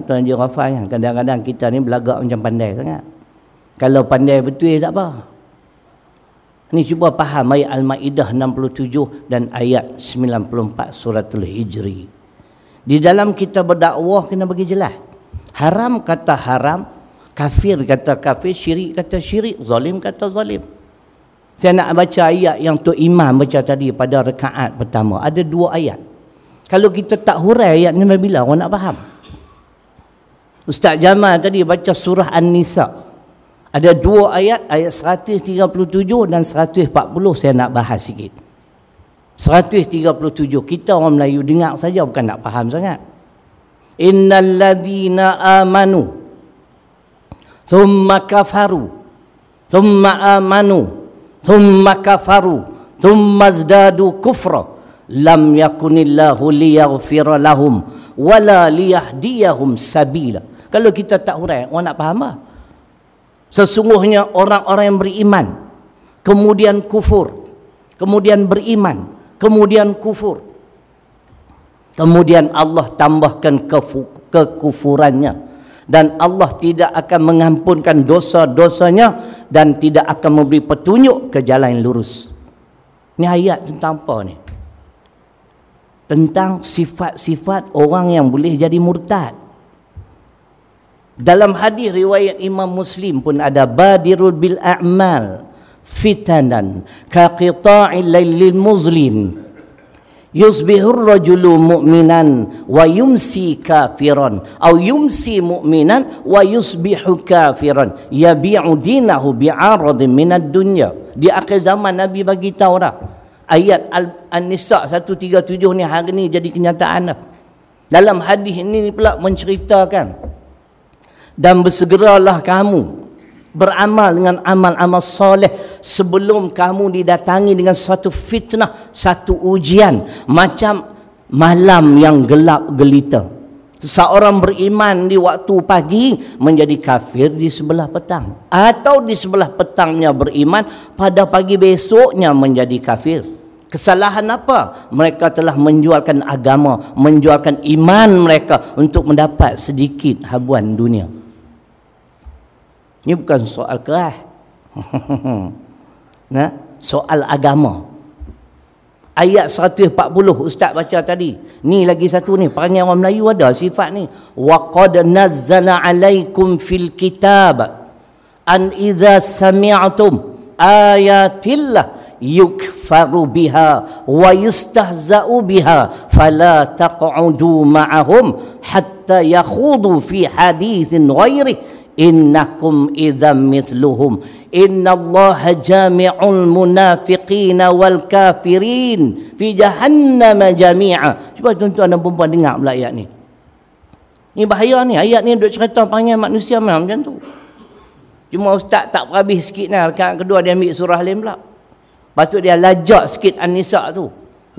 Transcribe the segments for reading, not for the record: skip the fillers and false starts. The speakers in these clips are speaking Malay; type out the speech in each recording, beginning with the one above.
Tuan Haji Rafal kan, kadang-kadang kita ni belagak macam pandai sangat. Kalau pandai betul tak apa. Ni cuba faham ayat Al-Maidah 67 dan ayat 94 suratul Hijri. Di dalam kita berdakwah kena bagi jelas. Haram kata haram, kafir kata kafir, syirik kata syirik, zalim kata zalim. Saya nak baca ayat yang Tok Imam baca tadi pada rakaat pertama. Ada 2 ayat. Kalau kita tak hurai ayat ni bila orang nak faham? Ustaz Jamal tadi baca surah An-Nisa. Ada 2 ayat, ayat 137 dan 140 saya nak bahas sikit. 137, kita orang Melayu dengar saja bukan nak faham sangat. Innal ladzina amanu thumma kafaru thumma amanu thumma kafaru thumma zdadu kufra lam yakunillahu liyaghfira lahum wala liyahdiyahum sabila. Kalau kita tak hurai, orang nak faham apa? Sesungguhnya orang-orang yang beriman kemudian kufur, kemudian beriman, kemudian kufur, kemudian Allah tambahkan kekufurannya, dan Allah tidak akan mengampunkan dosa-dosanya dan tidak akan memberi petunjuk ke jalan yang lurus. Ini ayat tentang apa ni? Tentang sifat-sifat orang yang boleh jadi murtad. Dalam hadis riwayat Imam Muslim pun ada, badirul bil a'mal fitanan ka qita'il lailil muzlim yusbihur rajulu mu'minan wa yumsi kafiran atau yumsi mu'minan wa yusbihu kafiran yabi'u dinahu bi'aradin minad dunya. Di akhir zaman Nabi bagi tahu dah. Ayat An-Nisa 137 ni hari ni jadi kenyataan dah. Dalam hadis ini pula menceritakan, dan bersegeralah kamu beramal dengan amal-amal soleh sebelum kamu didatangi dengan suatu fitnah, satu ujian macam malam yang gelap gelita. Seseorang beriman di waktu pagi menjadi kafir di sebelah petang, atau di sebelah petangnya beriman, pada pagi besoknya menjadi kafir. Kesalahan apa? Mereka telah menjualkan agama, menjualkan iman mereka untuk mendapat sedikit habuan dunia. Ini bukan soal keras. Nah, soal agama. Ayat 140 Ustaz baca tadi. Ni lagi satu ni, perangai orang Melayu ada sifat ni. Wa qad nazzala alaikum fil kitab an idza sami'tum ayatillah yukfaru biha wa yustahza'u biha fala taq'udu ma'ahum hatta yakhudu fi haditsin ghairi innakum idzam mithluhum innallaha jami'ul munafiqina wal kafirin fi jahannam jami'a. Cuba tuan-tuan dan puan dengar pula ayat ni. Ni bahaya ni, ayat ni duk cerita panggil manusia macam tu. Cuma ustaz tak habis sikit nah, rakaat kedua dia ambil surah lain pula. Patut dia lajak sikit An-Nisa tu.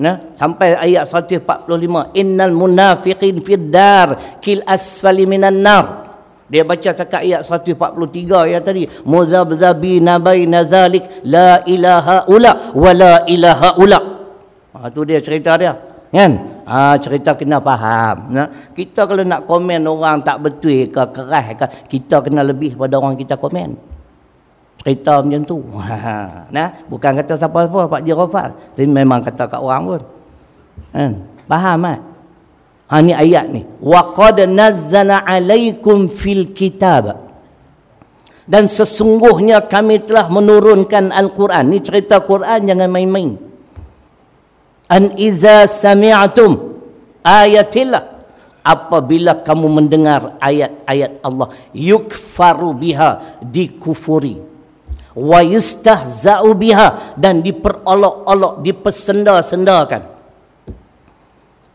Nah, sampai ayat 145, innal munafiqin fid dar kil asfali minan nar. Dia baca cakap ayat 143 ya tadi, muzabzabina baina zalik la ilaha ula wa la ilaha ula. Tu dia cerita dia, kan? Cerita kena faham. Nah, kita kalau nak komen orang tak betul ke keras ke, kita kena lebih pada orang kita komen. Cerita macam tu. Nah, bukan kata siapa-siapa Pak Haji Rafal, tapi memang kata kat orang pun. Kan? Faham tak? Ni ayat ni. Wa qad nazzala alaikum fil kitab. Dan sesungguhnya kami telah menurunkan Al-Quran. Ni cerita Quran, jangan main-main. An iza sami'tum ayatillah. Apabila kamu mendengar ayat-ayat Allah, yukfaru biha, dikufuri. Wa yustahza'u biha, dan diperolok-olok, dipersenda-sendakan.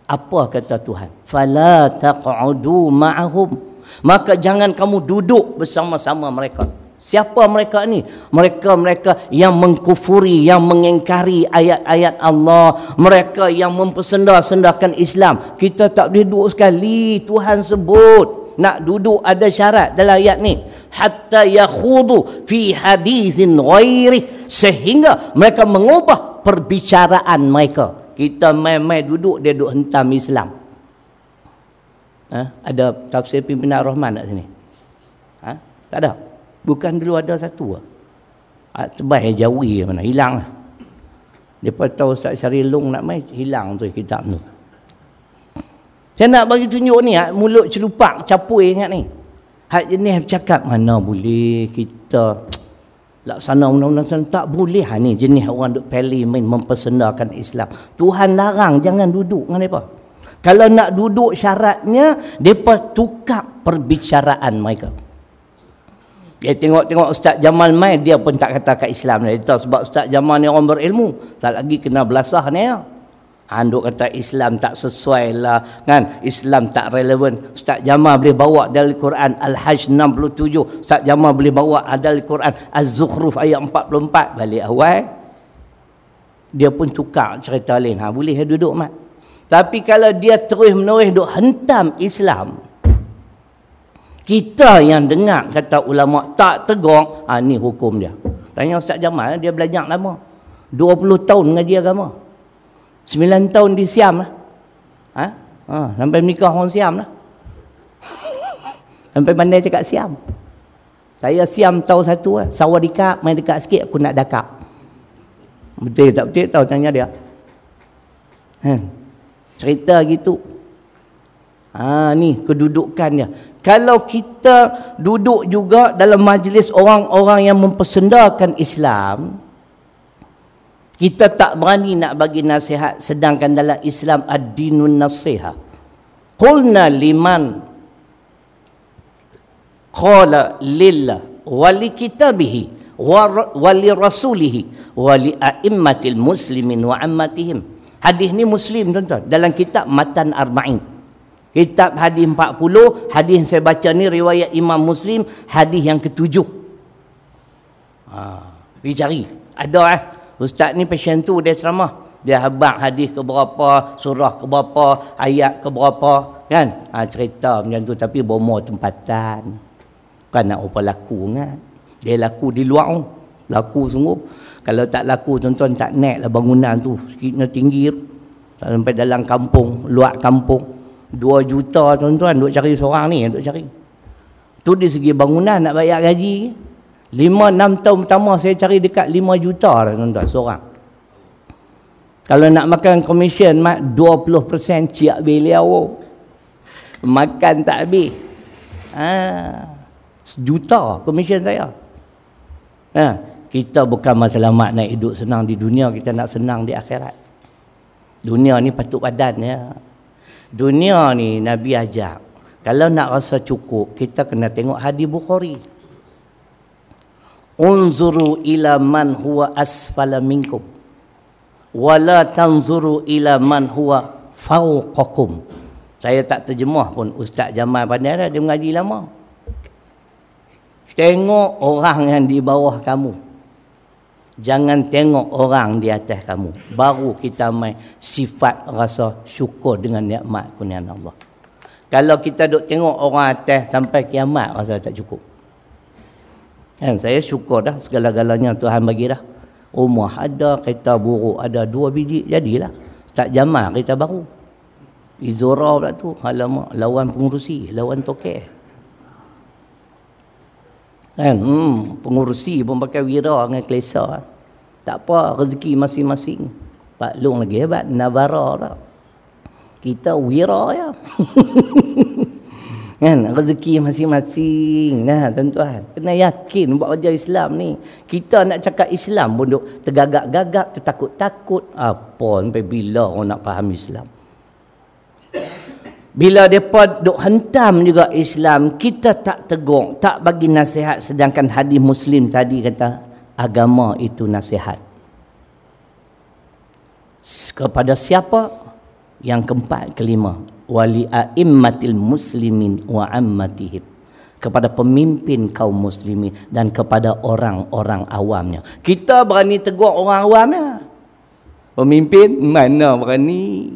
Apa kata Tuhan? Fala taq'udu ma'ahum. Maka jangan kamu duduk bersama-sama mereka. Siapa mereka ni? Mereka-mereka yang mengkufuri, yang mengingkari ayat-ayat Allah. Mereka yang mempersenda-sendakan Islam. Kita tak boleh duduk sekali. Tuhan sebut nak duduk ada syarat dalam ayat ni. Hatta yakhudu fi hadithin ghairi. Sehingga mereka mengubah perbicaraan mereka. Kita main-main duduk, dia duduk hentam Islam. Ada tafsir Pimpinan Rahman kat sini? Tak ada. Bukan dulu ada satu. Tebal Jawi mana hilang lah. Depa tahu Ustaz Syarilung nak mai hilang tu kitab tu. Saya nak bagi tunjuk ni mulut celupak capui ingat ni. Hak jenis bercakap mana boleh kita laksana undang-undang tak boleh ni jenis orang duk parlimen mempersendakan Islam. Tuhan larang jangan duduk dengan depa. Kalau nak duduk syaratnya depa tukar perbicaraan mereka. Dia tengok Ustaz Jamal mai dia pun tak kata kat Islam dia tahu sebab Ustaz Jamal ni orang berilmu. Tak lagi kena belasah ni ya. Anduk kata Islam tak sesuai lah kan, Islam tak relevan. Ustaz Jamal boleh bawa dari Quran Al-Hajj 67, Ustaz Jamal boleh bawa dari Quran Az-Zukhruf ayat 44. Balik awal dia pun tukar cerita lain. Boleh duduk mat. Tapi kalau dia terus menerus duk hentam Islam, kita yang dengar kata ulama tak tegur, ni hukum dia. Tanya Ustaz Jamal, dia belajar lama 20 tahun mengaji agama, 9 tahun di Siam lah. Sampai menikah orang Siam lah. Sampai pandai cakap Siam. Saya Siam tahu satu lah. Sawadikap, main dekat sikit aku nak dakap. Betul tak betul tahu tanya dia. Cerita gitu. Ni kedudukannya. Kalau kita duduk juga dalam majlis orang-orang yang mempersendakan Islam, kita tak berani nak bagi nasihat, sedangkan dalam Islam ad-dinun nasiha. Qulna liman qala lillah wa li kitabihi wa li rasulihi wa li a'immatil muslimin wa ammatihim. Hadis ni Muslim tuan-tuan, dalam kitab Matan Arba'in. Kitab hadis 40, hadis yang saya baca ni riwayat Imam Muslim, hadis yang ke-7. Pergi cari. Ada Ustaz ni pasien tu dia ceramah. Dia habaq hadis ke berapa, surah ke berapa, ayat ke berapa, kan? Cerita macam tu tapi bomo tempatan. Bukan nak apa laku kan. Dia laku di luar. Laku sungguh. Kalau tak laku tuan-tuan tak naik lah bangunan tu. Sikitnya tinggi. Tak sampai dalam kampung, luar kampung. 2 juta tuan-tuan duk cari seorang ni, duk cari. Tu di segi bangunan nak bayar gaji. 5-6 tahun pertama saya cari dekat 5 juta tuan-tuan seorang. Kalau nak makan komisen mak 20% ciak beliau. Makan tak habis. Sejuta komisen saya. Kita bukan masalah mak nak hidup senang di dunia, kita nak senang di akhirat. Dunia ni patut badan ya. Dunia ni Nabi ajar. Kalau nak rasa cukup, kita kena tengok hadis Bukhari. Unzuru ila man huwa asfala minkum wala tanzuru ila man huwa fawqakum. Saya tak terjemah pun, Ustaz Jamal pandai dah, dia mengaji lama. Tengok orang yang di bawah kamu, jangan tengok orang di atas kamu. Baru kita main sifat rasa syukur dengan nikmat kurniaan Allah. Kalau kita duk tengok orang atas sampai kiamat, rasa tak cukup. Saya syukur dah segala-galanya Tuhan bagi dah. Rumah ada, kereta buruk ada, 2 biji jadilah. Tak Jamal kereta baru. Izora pula tu, alamak, lawan pengurusi, lawan tokeh. Pengurusi pun pakai wira dengan kelesa. Tak apa, rezeki masing-masing. Pak Long lagi hebat, Navara dah. Kita wira ya. Kan, rezeki masing-masing. Nah, tuan-tuan, kena yakin buat kerja Islam ni. Kita nak cakap Islam pun duk tergagap-gagap, tertakut-takut. Apa sampai bila orang nak faham Islam? Bila depa duk hentam juga Islam, kita tak tegur, tak bagi nasihat, sedangkan hadis Muslim tadi kata agama itu nasihat. Kepada siapa? Yang keempat, kelima, wali a'immatil muslimin wa ammatihim, kepada pemimpin kaum muslimin dan kepada orang-orang awamnya. Kita berani tegur orang awamnya. Pemimpin mana berani?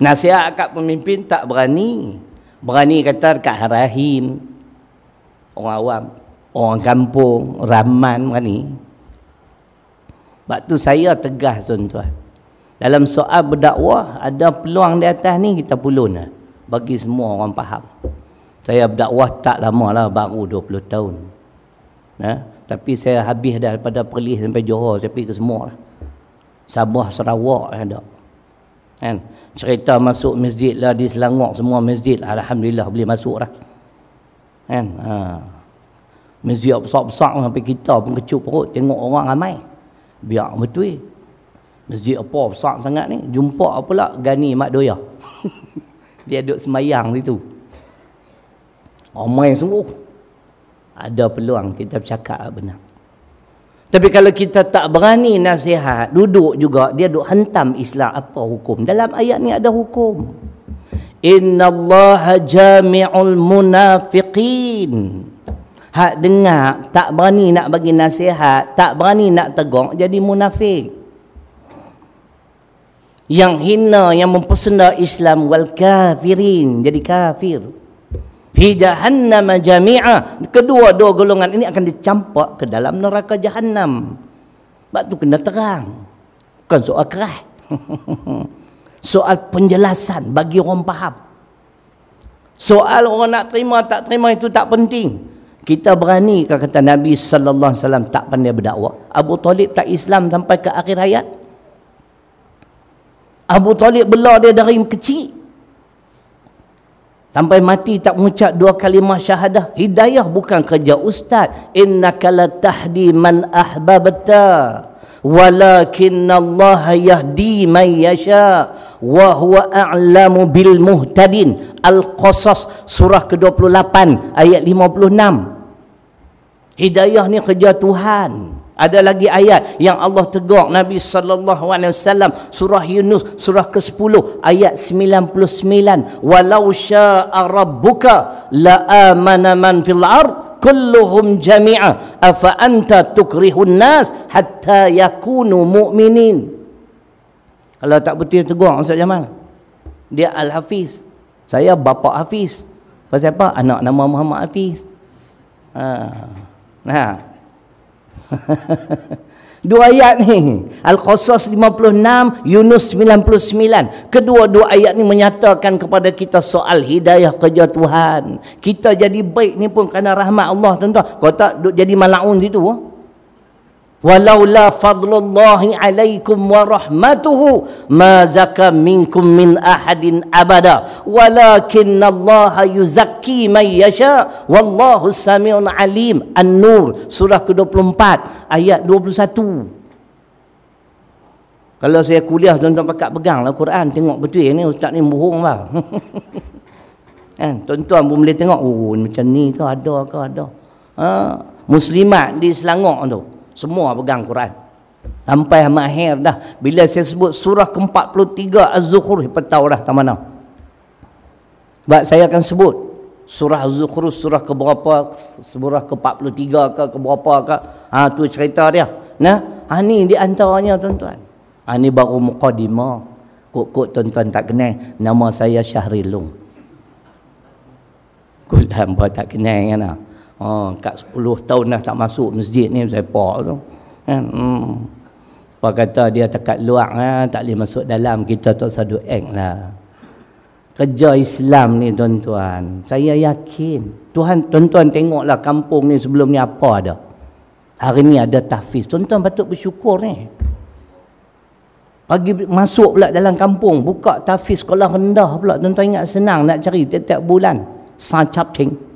Nasihat kat pemimpin tak berani. Berani kata dekat Rahim, orang awam, orang kampung, Rahman berani. Sebab tu saya tegas tuan-tuan. Dalam soal berdakwah, ada peluang di atas ni kita pulun lah. bagi semua orang faham. Saya berdakwah tak lama lah, baru 20 tahun. Tapi saya habis daripada Perlis sampai Johor, saya pergi ke semua lah. Sabah, Sarawak ada. Kan? Cerita masuk masjid lah di Selangor, semua masjid alhamdulillah boleh masuk lah. Kan? Masjid besar-besar sampai kita pun kecup perut tengok orang ramai. Biar betul. Masjid apa besar sangat ni, jumpa pula Gani Mak Doya. Dia duduk semayang situ. Ramai sungguh. Ada peluang kita bercakap benar. Tapi kalau kita tak berani nasihat, duduk juga, dia duduk hentam Islam. Apa hukum? Dalam ayat ni ada hukum. Innallaha jami'ul munafiqin. Hak dengar, tak berani nak bagi nasihat, tak berani nak tegur, jadi munafik. Yang hina, yang mempersenda Islam, wal kafirin, jadi kafir. Fi jahannam jami'a. Kedua-dua golongan ini akan dicampak ke dalam neraka jahannam. Sebab tu kena terang. Bukan soal keras. Soal penjelasan bagi orang faham. Soal orang nak terima tak terima itu tak penting. Kita berani kata Nabi sallallahu alaihi wasallam tak pandai berdakwah. Abu Talib tak Islam sampai ke akhir hayat. Abu Talib bela dia dari kecil. Sampai mati tak mengucap 2 kalimah syahadah. Hidayah bukan kerja ustaz. Innaka latahdi man ahbabta walakinnallaha yahdi man yasha wa huwa a'lamu bil muhtadin. Al-Qasas surah ke-28 ayat 56. Hidayah ni kerja Tuhan. Ada lagi ayat yang Allah tegur Nabi sallallahu alaihi wasallam, surah Yunus surah ke-10 ayat 99. Walau syaa rabbuka la amana man fil ard kulluhum jami'a afa anta tukrihun nas hatta yakunu mu'minin. Kalau tak betul tegur Ustaz Jamal. Dia Al-Hafiz. Saya bapa Hafiz. Pasal apa? Anak nama Muhammad Hafiz. Dua ayat ni, Al-Qasas 56, Yunus 99. Kedua-dua ayat ni menyatakan kepada kita soal hidayah kerja Tuhan. Kita jadi baik ni pun kerana rahmat Allah, tuan-tuan. Kau tak duk jadi malaun situ. Walaula fadlullahi alaikum wa rahmatuhu ma zaka minkum min ahadin abada walakinallaha yuzakki man yasha wallahu samiun alim. An-Nur surah ke-24 ayat 21. Kalau saya kuliah tuan-tuan pakat peganglah Quran, tengok betul ni ustaz ni bohong lah. Kan tuan-tuan pun boleh tengok, oh macam ni ke ada. Muslimat di Selangor tu semua pegang Quran. Sampai akhir dah. Bila saya sebut surah ke-43 Az-Zukhruf, tahu dah tak mana. Sebab saya akan sebut surah Az-Zukhruf surah ke berapa, surah ke-43 ke berapa ke. Tu cerita dia. Ni di antaranya tuan-tuan. Ni baru muqaddimah. Kok tuan-tuan tak kenal, nama saya Syahrilung. Kok hamba tak kenal kan. Kat 10 tahun dah tak masuk masjid ni saya pak tu. Kan? Apa kata dia dekat luar tak boleh masuk dalam, kita tak sadu act lah. Kerja Islam ni tuan-tuan, saya yakin Tuhan, tuan-tuan tengoklah kampung ni sebelum ni apa ada. Hari ni ada tahfiz. Tuan-tuan patut bersyukur ni. Pagi masuk pula dalam kampung, buka tahfiz sekolah rendah pula. Tuan-tuan ingat senang nak cari tiap-tiap bulan. Sa cap cing.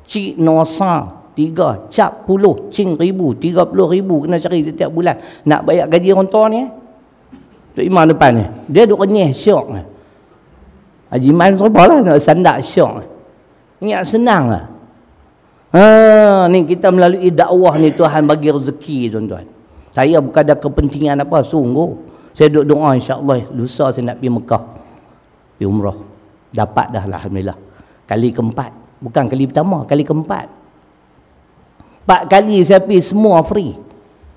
Cik Nosa 3 cap 10 cing 1,000 30,000 kena cari setiap bulan nak bayar gaji orang tua ni. Tok Imam depan ni dia duk renyeh syok ni. Haji Iman serbalah nak sandak syok. Ingat senang lah. Ni kita melalui dakwah ni Tuhan bagi rezeki tuan-tuan. Saya bukan ada kepentingan apa, sungguh saya duk doa insya-Allah lusa saya nak pergi Mekah, pergi umrah. Dapat dah alhamdulillah. Kali keempat. Bukan kali pertama, kali keempat. 4 kali saya pergi, semua free.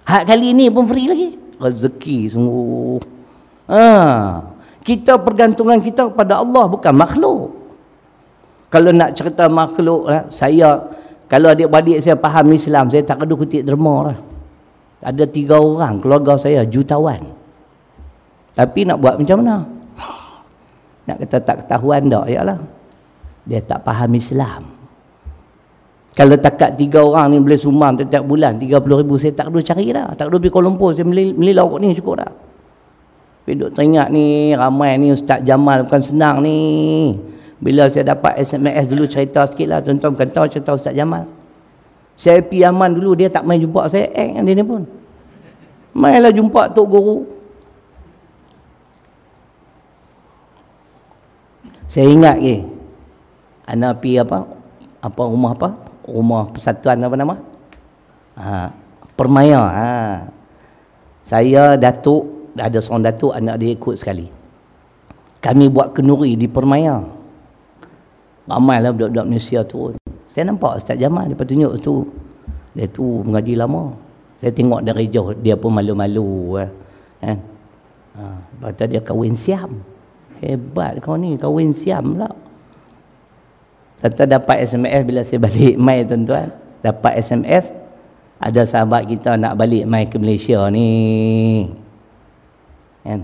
Hak kali ni pun free lagi. Rezeki sungguh. Kita pergantungan kita kepada Allah, bukan makhluk. Kalau nak cerita makhluk, saya, kalau adik-beradik saya faham Islam, saya tak ada kutip derma lah. Ada 3 orang keluarga saya jutawan. Tapi nak buat macam mana? Nak kata tak ketahuan tak, yalah. Dia tak faham Islam. Kalau takat 3 orang ni boleh sumbang setiap bulan 30,000, saya tak perlu cari dah. Tak perlu pergi Kuala Lumpur, saya beli lauk ni cukup dah. Tapi duk teringat ni, ramai ni Ustaz Jamal bukan senang ni. Bila saya dapat SMS dulu cerita sikit lah, tuan-tuan bukan tahu cerita Ustaz Jamal. Saya pergi Yaman dulu, dia tak main jumpa saya, dia ni pun. Mainlah jumpa Tok Guru. Saya ingat anak pergi rumah persatuan apa nama? Permaya. Saya datuk, ada seorang datuk, anak dia ikut sekali. Kami buat kenduri di Permaya. Ramailah budak-budak Malaysia turun. Saya nampak Ustaz Jamal, dia tunjuk tu. Dia tu mengaji lama. Saya tengok dari jauh, dia pun malu-malu. Kan? Kata dia kahwin siam. Hebat kau ni, kahwin siam pula. Tata dapat SMS bila saya balik mai tuan-tuan. Dapat SMS, ada sahabat kita nak balik mai ke Malaysia ni. Kan?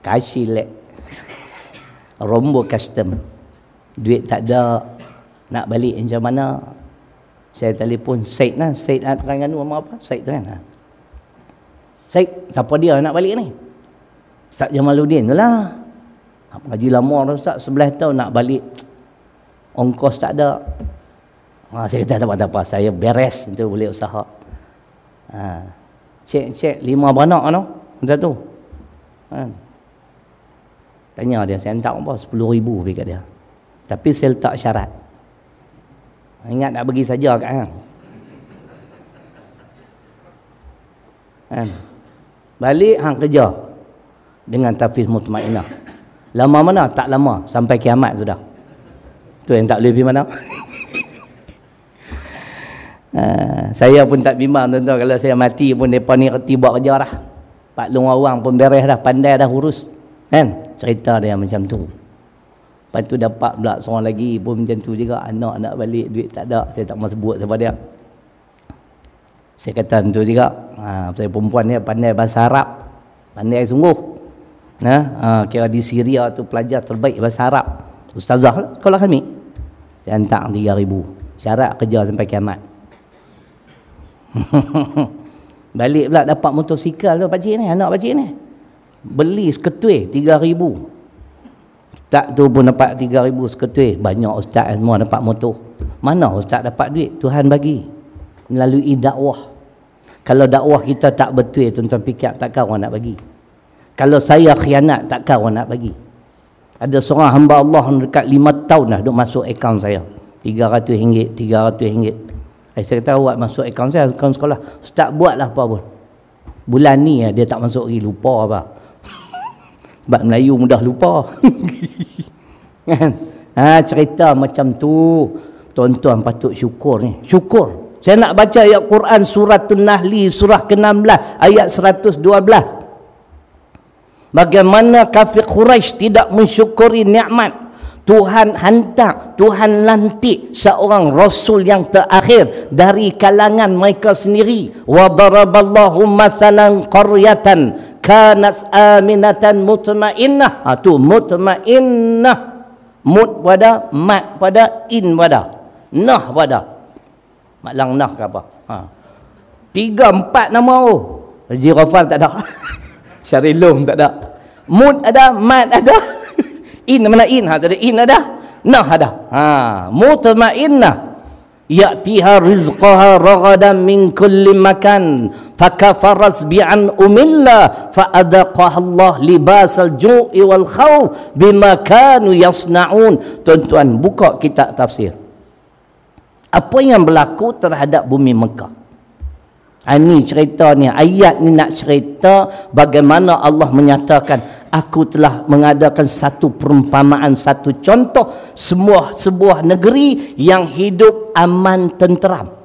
Kasih lek. Rombo custom. Duit tak ada. Nak balik macam mana? Saya telefon Syed lah. Syed Terengganu apa? Syed Terengganu. Syed, siapa dia nak balik ni? Ustaz Jamaluddin tu lah. Ngaji lama dah Ustaz, 11 tahun nak balik. Ongkos tak ada. Saya kata tak apa-apa, saya beres tu boleh usaha. Cek 5 beranak tu. Macam tu. Tanya dia, saya hantar apa? 10,000 pergi kat dia. Tapi saya letak syarat. Ingat nak bagi saja kat hang. Balik hang kerja dengan tafis mutmainnah. Lama mana? Tak lama, sampai kiamat sudah. Tu yang tak boleh pergi mana. Saya pun tak bimbang tuan-tuan, kalau saya mati pun mereka ni reti buat kerja dah. Pak Long Awang pun beres dah, pandai dah urus. Kan? Cerita dia macam tu. Lepas tu dapat pula seorang lagi pun macam tu juga, anak nak balik, duit tak ada. Saya tak mahu sebut siapa dia. Saya kata macam tu juga. Saya perempuan dia pandai bahasa Arab. Pandai sungguh. Kira di Syria tu pelajar terbaik bahasa Arab. Ustazah sekolah kami. Saya hantar 3,000. Syarat kerja sampai kiamat. Balik pula dapat motosikal tu pakcik ni, anak pakcik ni. Beli seketui 3,000. Ustaz tu pun dapat 3,000 seketui. Banyak ustaz semua dapat motor. Mana ustaz dapat duit? Tuhan bagi. Melalui dakwah. Kalau dakwah kita tak betul, tuan-tuan fikir takkan orang nak bagi. Kalau saya khianat, takkan orang nak bagi. Ada seorang hamba Allah dekat 5 tahun dah duk masuk akaun saya. RM300, RM300. Saya kata awak masuk akaun saya, akaun sekolah. Ustaz buatlah apa pun. Bulan ni dia tak masuk lagi, lupa apa. Sebab Melayu mudah lupa. Kan? Cerita macam tu. Tuan-tuan patut syukur ni. Syukur. Saya nak baca ayat Quran Suratul Nahli surah ke-16 ayat 112. Bagaimana kafir Quraisy tidak mensyukuri nikmat Tuhan hantar, Tuhan lantik seorang rasul yang terakhir dari kalangan mereka sendiri. Wa daraballahu mathalan qaryatan kanat aminatan mutmainnah. Tu mutmainnah. Mut pada, mat pada, in pada, nah pada. Mak lang nah ke apa? 3, 4 nama tu. Haji Ghafar tak ada. Syarilum tak ada. Mut ada, mat ada. In mana in? Tadi in ada, nah ada. Mutmainnah. Ya'tiha rizqaha ragadan min kulli makan. Fakafaras bi'an umillah. Fa'adaqaha Allah libasal ju'i wal khawf bima kanu yasna'un. Tuan-tuan, buka kitab tafsir. Apa yang berlaku terhadap bumi Mekah? Ini cerita ni, ayat ni nak cerita bagaimana Allah menyatakan, aku telah mengadakan satu perumpamaan, satu contoh, sebuah negeri yang hidup aman tenteram.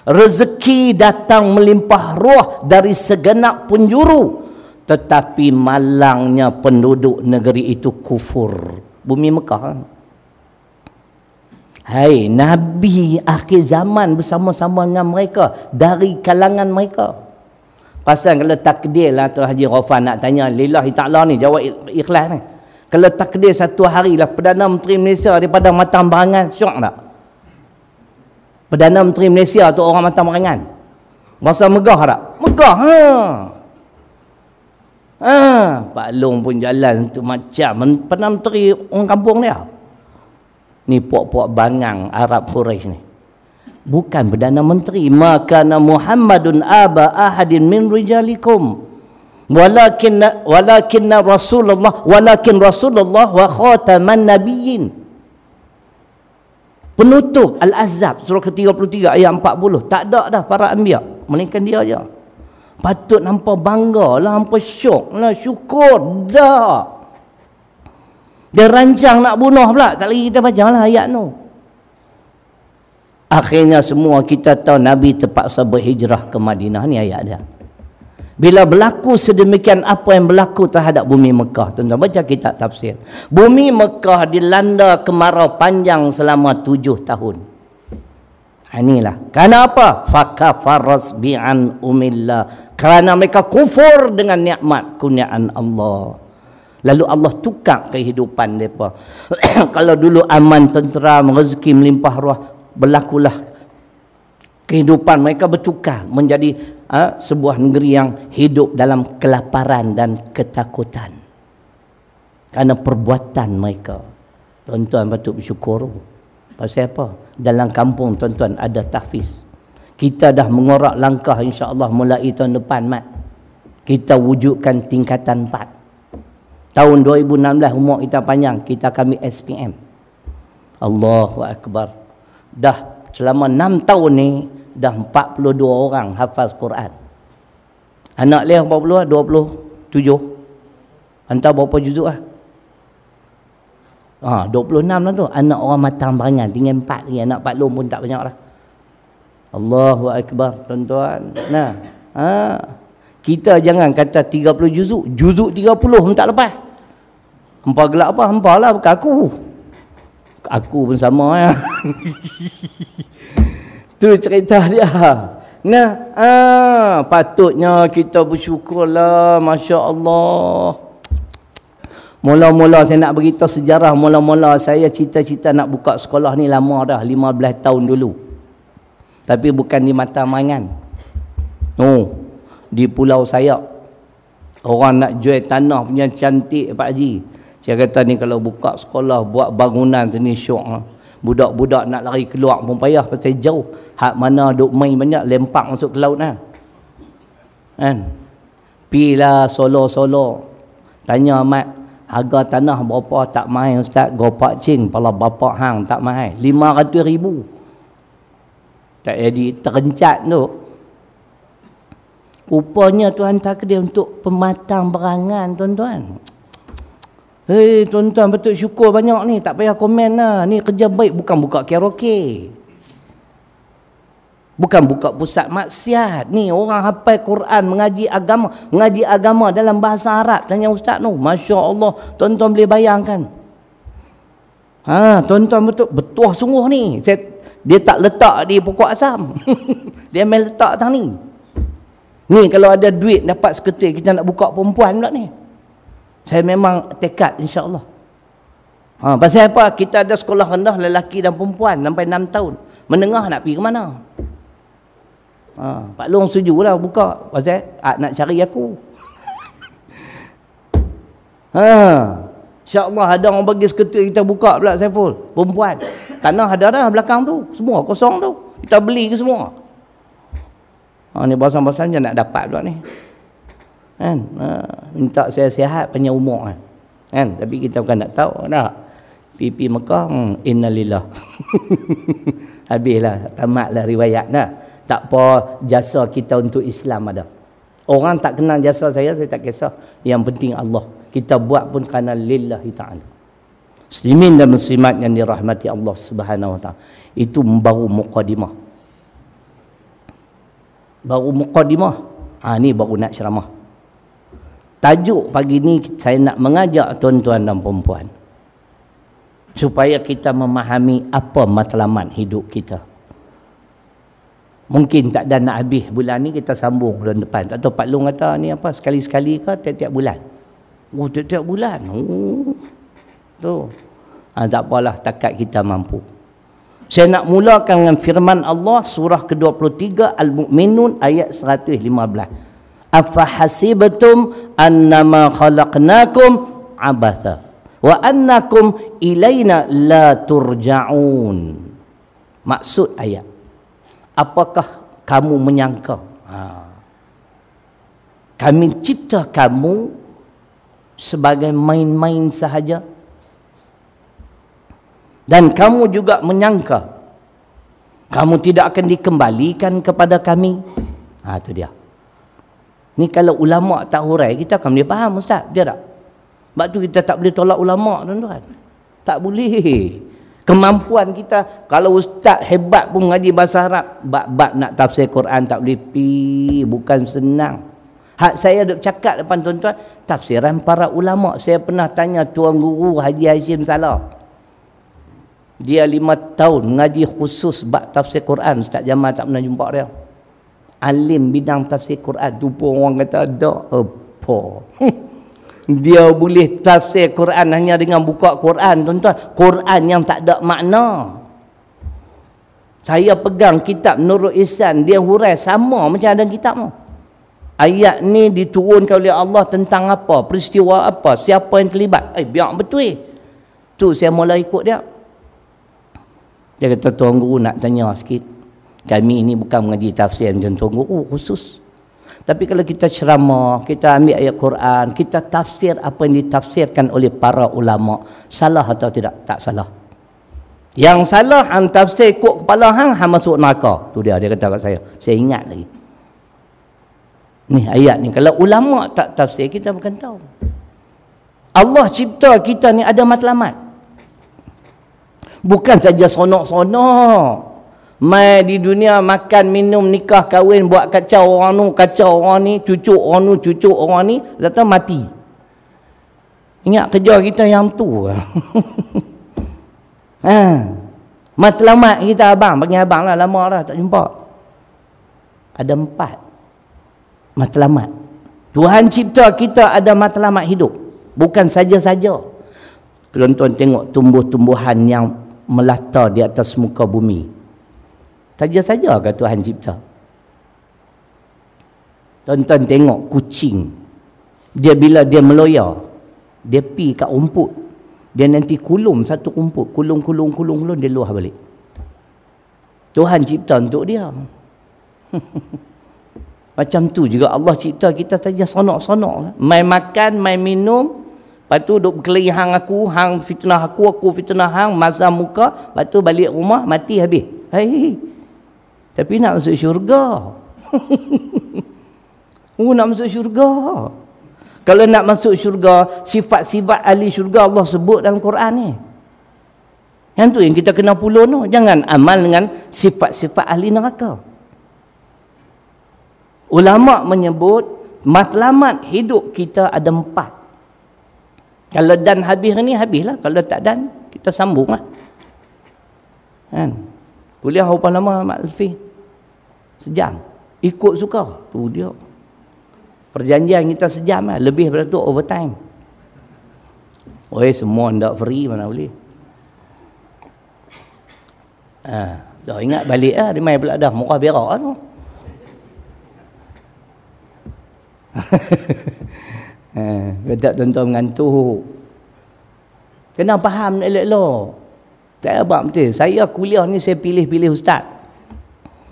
Rezeki datang melimpah ruah dari segenap penjuru, tetapi malangnya penduduk negeri itu kufur. Bumi Mekah. Hai, Nabi akhir zaman bersama-sama dengan mereka, dari kalangan mereka. Pasal kalau takdir lah tu Haji Rafan nak tanya lillahi ta'ala ni, jawab ikhlas ni. Kalau takdir satu hari lah Perdana Menteri Malaysia daripada Matang Barangan, syok tak? Perdana Menteri Malaysia tu orang Matang Barangan. Masa megah tak? Megah, Pak Long pun jalan tu macam Perdana Menteri orang kampung dia. Ni puak-puak bangang Arab Quraisy ni. Bukan Perdana Menteri. Maka Muhammadun aba ahadin min rijalikum. Walakin Rasulullah wa khataman nabiyyin. Penutup Al-Ahzab surah ke-33 ayat 40. Tak ada dah para anbiya, melainkan dia aja. Patut hampa bangga lah, hampa syok lah, syukur dah. Dia rancang nak bunuh pula, tak lagi kita baca lah ayat tu. Akhirnya semua kita tahu Nabi terpaksa berhijrah ke Madinah. Ni ayat dia. Bila berlaku sedemikian apa yang berlaku terhadap bumi Mekah. Tuan-tuan baca kitab tafsir. Bumi Mekah dilanda kemarau panjang selama 7 tahun. Inilah. Kerana apa? Fakafaras bi'an umillah. Kerana mereka kufur dengan nikmat kurniaan Allah. Lalu Allah tukar kehidupan mereka. Kalau dulu aman, tenteram, rezeki melimpah ruah, berlakulah kehidupan mereka bertukar menjadi sebuah negeri yang hidup dalam kelaparan dan ketakutan kerana perbuatan mereka. Tuan-tuan patut bersyukur. Pasal apa? Dalam kampung tuan-tuan ada tahfiz. Kita dah mengorak langkah insya-Allah mulai tahun depan, Mat. Kita wujudkan tingkatan 4. Tahun 2016 umur kita panjang, kita kami SPM. Allahu Akbar. Dah selama 6 tahun ni dah 42 orang hafaz Quran. Anak dia berapa? 27. Hantar berapa juzuk lah? 26 lah tu. Anak orang Matang Barangan tinggal 4 lagi. Anak Pak Long pun tak banyak lah. Allahu Akbar, tuan-tuan. Nah, kita jangan kata 30 juzuk. Juzuk 30 pun tak lepas. Hampa gelak apa? Hampa lah, bukan aku. Aku pun sama ya. Tu cerita dia. Nah, patutnya kita bersyukurlah, masya-Allah. Mula-mula saya nak beritahu sejarah, mula-mula saya cita-cita nak buka sekolah ni lama dah, 15 tahun dulu. Tapi bukan di Matang Barangan. Di Pulau Sayak. Orang nak jual tanah punya cantik, Pak Haji. Saya kata ni kalau buka sekolah, buat bangunan sini syok. Budak-budak nak lari keluar pun payah pasal jauh. Hak mana duk main banyak, lempak masuk ke laut lah. Kan? Pilah solo-solo. Tanya Mat, harga tanah berapa? Tak main Ustaz. Gopak cing, pala bapak hang tak main. 500,000. Tak jadi terencat tu. Rupanya Tuhan takdir untuk Pematang Barangan, tuan-tuan. Hei tuan-tuan, betul syukur banyak ni. Tak payah komen lah. Ni kerja baik, bukan buka karaoke. Bukan buka pusat maksiat. Ni orang hafal Quran, mengaji agama. Mengaji agama dalam bahasa Arab. Tanya Ustaz tu. Masya Allah. Tuan-tuan boleh bayangkan. Tuan-tuan betul sungguh ni. Dia tak letak di pokok asam. Dia main letak tang ni. Ni kalau ada duit dapat seketul, kita nak buka perempuan pula ni. Saya memang tekad insya-Allah. Pasal apa? Kita ada sekolah rendah lelaki dan perempuan sampai 6 tahun. Menengah nak pergi ke mana? Pak Long setujulah buka. Pasal nak cari aku. InsyaAllah ada orang bagi seketul, kita buka pula Saiful. Perempuan. Tanah ada dah belakang tu. Semua kosong tu. Kita beli ke semua. Ni bosan-bosan je nak dapat pula ni. Kan? Minta saya sihat panjang umur kan? Tapi kita bukan nak tahu tak? Pipi Mekah, innalillah. Habislah, tamatlah riwayat dah. Tak apa, jasa kita untuk Islam ada. Orang tak kenal jasa saya tak kisah. Yang penting Allah. Kita buat pun kerana lillahi ta'ala. Muslimin dan muslimat yang dirahmati Allah Subhanahu wa ta'ala. Itu baru muqaddimah. Baru muqaddimah. Ni baru nak ceramah. Tajuk pagi ni saya nak mengajak tuan-tuan dan perempuan supaya kita memahami apa matlamat hidup kita. Mungkin tak ada nak habis bulan ni, kita sambung bulan depan. Tak tahu Pak Long kata ni apa, sekali-sekali ke tiap-tiap bulan? Oh, tiap-tiap bulan. Oh. Tu. Tak apalah, takat kita mampu. Saya nak mulakan dengan firman Allah surah ke-23 Al-Mu'minun ayat 115. Afa hasibtum annama khalaqnakum abatha wa annakum ilaina la turja'un. Maksud ayat, apakah kamu menyangka kami cipta kamu sebagai main-main sahaja, dan kamu juga menyangka kamu tidak akan dikembalikan kepada kami? Itu dia. Ni kalau ulama tak hurai, kita akan boleh faham, Ustaz. Dia tak? Sebab tu kita tak boleh tolak ulama, tuan-tuan. Tak boleh. Kemampuan kita, kalau ustaz hebat pun mengaji bahasa Arab, bab-bab nak tafsir Quran tak boleh pi, bukan senang. Hak saya duk cakap depan tuan-tuan, tafsiran para ulama. Saya pernah tanya Tuan Guru Haji Hashim Salah. Dia 5 tahun mengaji khusus bab tafsir Quran. Ustaz Jamal tak pernah jumpa dia. Alim bidang tafsir Quran tu pun orang kata ada apa. Dia boleh tafsir Quran hanya dengan buka Quran, tuan-tuan. Quran yang tak ada makna. Saya pegang kitab Nurul Ihsan, dia hurai sama macam ada kitab tu. Ayat ni diturunkan oleh Allah tentang apa, peristiwa apa, siapa yang terlibat. Biar betul. Tu saya mula ikut dia. Dia kata, Tuan Guru nak tanya sikit. Kami ini bukan mengaji tafsir macam Tuan Guru khusus. Tapi kalau kita ceramah, kita ambil ayat Quran, kita tafsir apa yang ditafsirkan oleh para ulama, salah atau tidak? Tak salah. Yang salah hang tafsir ikut kepala hang masuk neraka. Tu dia kata kat saya. Saya ingat lagi. Ni ayat ni kalau ulama tak tafsir, kita bukan tahu. Allah cipta kita ni ada matlamat. Bukan saja sonok-sonok. Mai di dunia makan, minum, nikah, kahwin, buat kacau orang nu, kacau orang ni, cucuk orang nu, cucuk orang ni, datang mati. Ingat kerja kita yang tu. Matlamat kita abang, panggil abang lah, lama dah tak jumpa. Ada 4 matlamat. Tuhan cipta kita ada matlamat hidup. Bukan saja-saja. Kalau tuan tengok tumbuh-tumbuhan yang melata di atas muka bumi, saja-saja ke Tuhan cipta? Tuan-tuan tengok kucing, dia bila dia meloya, dia pi kat rumput, dia nanti kulum satu rumput, kulung, dia luah balik. Tuhan cipta untuk dia. Macam tu juga Allah cipta kita saja sonok-sonok. Mai makan, mai minum, lepas tu duk berkelahi hang aku, hang fitnah aku fitnah hang, mazam muka, lepas tu balik rumah, mati habis. Tapi nak masuk syurga. Nak masuk syurga. Kalau nak masuk syurga, sifat-sifat ahli syurga Allah sebut dalam Quran ni. Yang tu yang kita kena pulun tu. Jangan amal dengan sifat-sifat ahli neraka. Ulama menyebut matlamat hidup kita ada 4. Kalau dan habis ni, habislah. Kalau tak dan, kita sambung lah. Kan? Kuliah berapa lama Mak Lutfi? Sejam. Ikut suka. Tu dia. Perjanjian kita sejam lah. Lebih daripada tu overtime. Semua tak free mana boleh. Dah ingat balik lah. Dia main pula dah. Murah berak lah tu. Kata tuan-tuan mengantuk. Kena faham elok-elok. Tak apa betul. Saya kuliah ni saya pilih-pilih ustaz.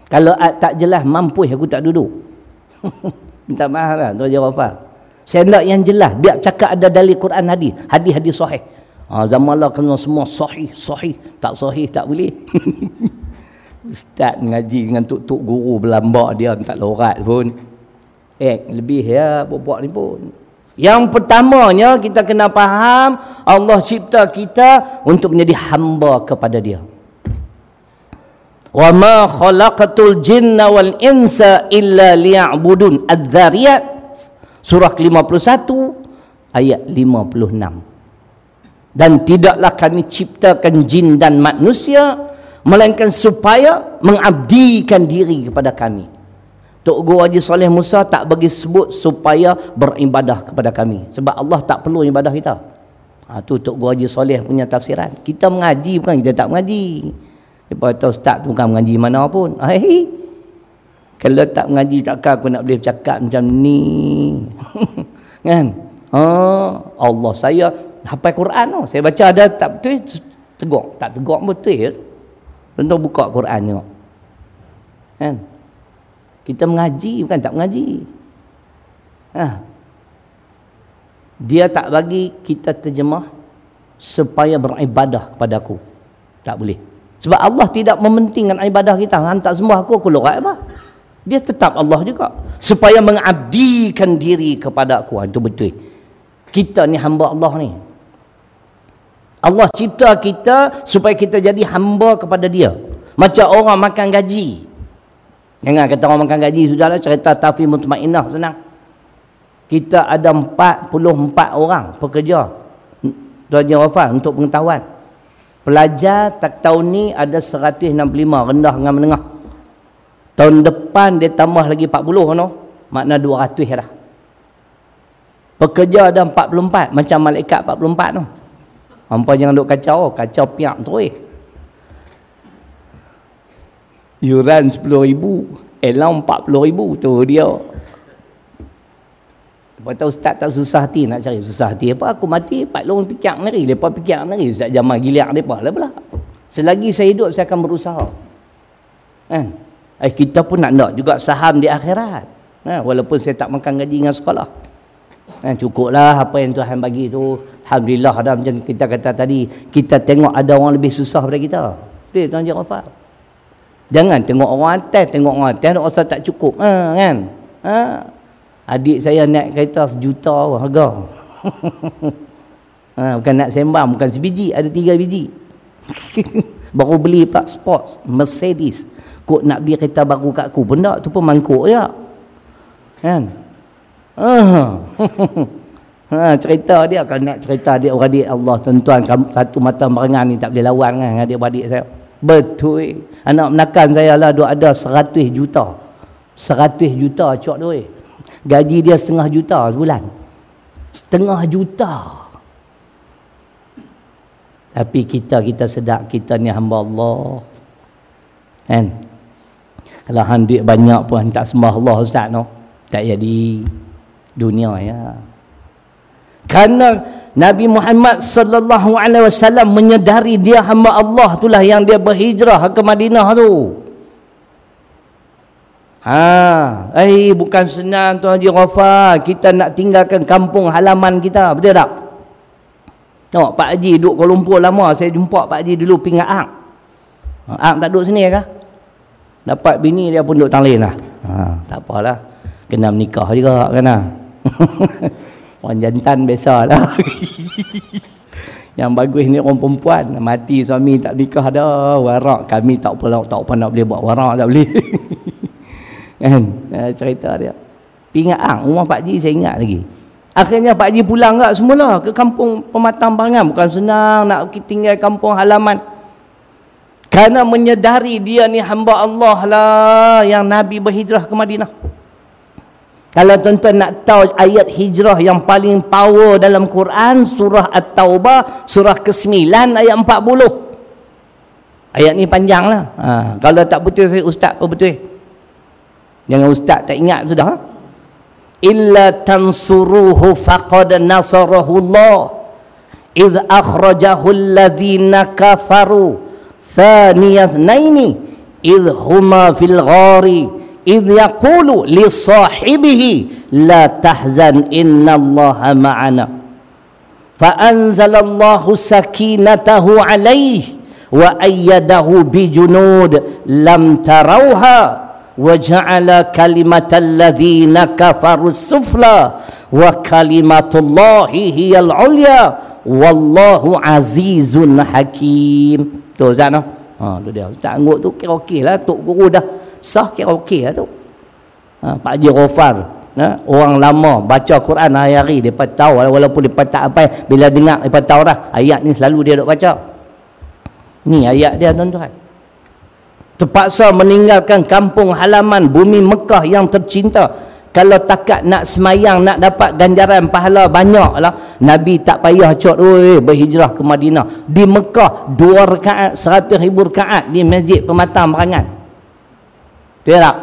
Kalau tak jelas mampu aku tak duduk. Minta maaf lah Tuan Jarafah. Saya nak yang jelas, biar cakap ada dalil Quran hadis, hadis sahih. Zaman lah kena semua sahih, tak sahih tak boleh. Ustaz ngaji dengan tuk-tuk guru berlambak dia tak lorat pun. Lebih ya buat ni pun. Yang pertamanya kita kena faham Allah cipta kita untuk menjadi hamba kepada dia. Wa ma khalaqatul jinna wal insa illa liya'budun. Adz-Dzariyat surah ke-51 ayat 56. Dan tidaklah kami ciptakan jin dan manusia melainkan supaya mengabdikan diri kepada kami. Tok Guru Haji Soleh Musa tak bagi sebut supaya beribadah kepada kami, sebab Allah tak perlu ibadah kita. Tu Tok Guru Haji Soleh punya tafsiran. Kita mengaji bukan kita tak mengaji. Lepas tu ustaz tu bukan mengaji mana pun. Kalau tak mengaji takkan aku nak boleh bercakap macam ni. Kan? Allah saya hafal Quran tu. Saya baca ada tak betul, tegur. Tak tegur betul. Tentu buka Quran tengok. Kan? Kita mengaji bukan tak mengaji. Dia tak bagi kita terjemah supaya beribadah kepada aku. Tak boleh. Sebab Allah tidak mementingkan ibadah kita. Tak sembah aku lorat apa? Dia tetap Allah juga. Supaya mengabdikan diri kepada aku. Itu betul. Kita ni hamba Allah ni. Allah cipta kita supaya kita jadi hamba kepada dia. Macam orang makan gaji. Jangan kata orang makan gaji, sudahlah cerita Tafi Mutmainah senang. Kita ada 44 orang pekerja Tuan Haji Wafah untuk pengetahuan. Pelajar tak tahun ni ada 165, rendah dengan menengah. Tahun depan dia tambah lagi 40 no. Makna 200 dah. Pekerja ada 44, macam malaikat 44 tu. Hampa jangan duk kacau piak terus. Yuran 10,000, elang 40,000 tu dia. Lepas tu ustaz tak susah hati nak cari. Susah hati apa? Aku mati, Pak Long fikir nari. Lepas fikir nari, Ustaz Jamal giliak mereka lah pula. Selagi saya hidup, saya akan berusaha. Kan? Kita pun nak juga saham di akhirat. Walaupun saya tak makan gaji dengan sekolah. Cukuplah apa yang Tuhan bagi tu. Alhamdulillah dah, macam kita kata tadi. Kita tengok ada orang lebih susah daripada kita. Betul Tuan Haji Wafah. Jangan tengok orang atas, nak rasa tak cukup. Kan? Adik saya naik kereta 1 juta harga. Bukan nak sembang, bukan sebiji, ada 3 biji. Baru beli pak sports, Mercedes. Kok nak beli kereta baru kat aku, benda tu pun mangkuk je. Kan? Cerita dia, kalau nak cerita adik-beradik Allah, tuan-tuan, satu mata barengan ni tak boleh lawan kan adik-beradik saya. Betul. Anak menakan saya lah duk ada 100 juta. 100 juta cok duit. Gaji dia 0,5 juta sebulan. 0,5 juta. Tapi kita sedar kita ni hamba Allah. Kan? Kalau hang duit banyak pun tak sembah Allah ustaz no. Tak jadi dunia ya. Kerana Nabi Muhammad sallallahu alaihi wasallam menyedari dia hamba Allah, itulah yang dia berhijrah ke Madinah tu. Bukan senang Tuan Haji Wafah kita nak tinggalkan kampung halaman kita, betul tak? Tengok Pak Haji duduk Kuala Lumpur lama, saya jumpa Pak Haji dulu pingat Ak. Ak tak duduk sini kah? Dapat bini dia pun duduk tang lain lah. Tak apalah. Kena menikah juga kena. Orang jantan biasalah. Yang bagus ni orang perempuan, mati suami tak nikah dah, warak. Kami tak apa nak boleh buat warak, tak boleh. Kan? Cerita dia. Ingat rumah Pak Haji saya ingat lagi. Akhirnya Pak Haji pulang tak semula ke kampung Pematang Barangan. Bukan senang nak tinggal kampung halaman. Kerana menyedari dia ni hamba Allah lah yang Nabi berhijrah ke Madinah. Kalau tuan-tuan nak tahu ayat hijrah yang paling power dalam Quran, surah At-Taubah, surah ke-9 ayat 40. Ayat ni panjang lah. Kalau tak betul saya ustaz pun betul. Jangan ustaz tak ingat sudah. Illa tansuruhu faqad nasarahu Allah idh akhrajahu alladhina kafaru thaniyatnaini idh huma fil ghari idh yaqulu li sahibihi la tahzan innallaha ma'ana fa anzalallahu sakinatahu alaihi wa ayyadahu bijunud lam tarawha wa ja'ala kalimatal ladzina kafaru sufla wa kalimatullahi hiyal ulya wallahu azizun hakim. Tu Ustaz no. Tu dia. Ustaz angguk tu kira okey lah, tok guru dah sah kira okey lah tu. Pak Haji Ghafar, orang lama baca Quran hari-hari, depa tahu walaupun depa tak apa, bila dengar depa tahu dah ayat ni selalu dia duk baca. Ni ayat dia tuan-tuan. terpaksa meninggalkan kampung halaman bumi Mekah yang tercinta. Kalau takat nak semayang, nak dapat ganjaran pahala banyak lah, Nabi tak payah berhijrah ke Madinah. Di Mekah 2 rakaat 100,000 rakaat di Masjid Pematang Perangan. Betul tak?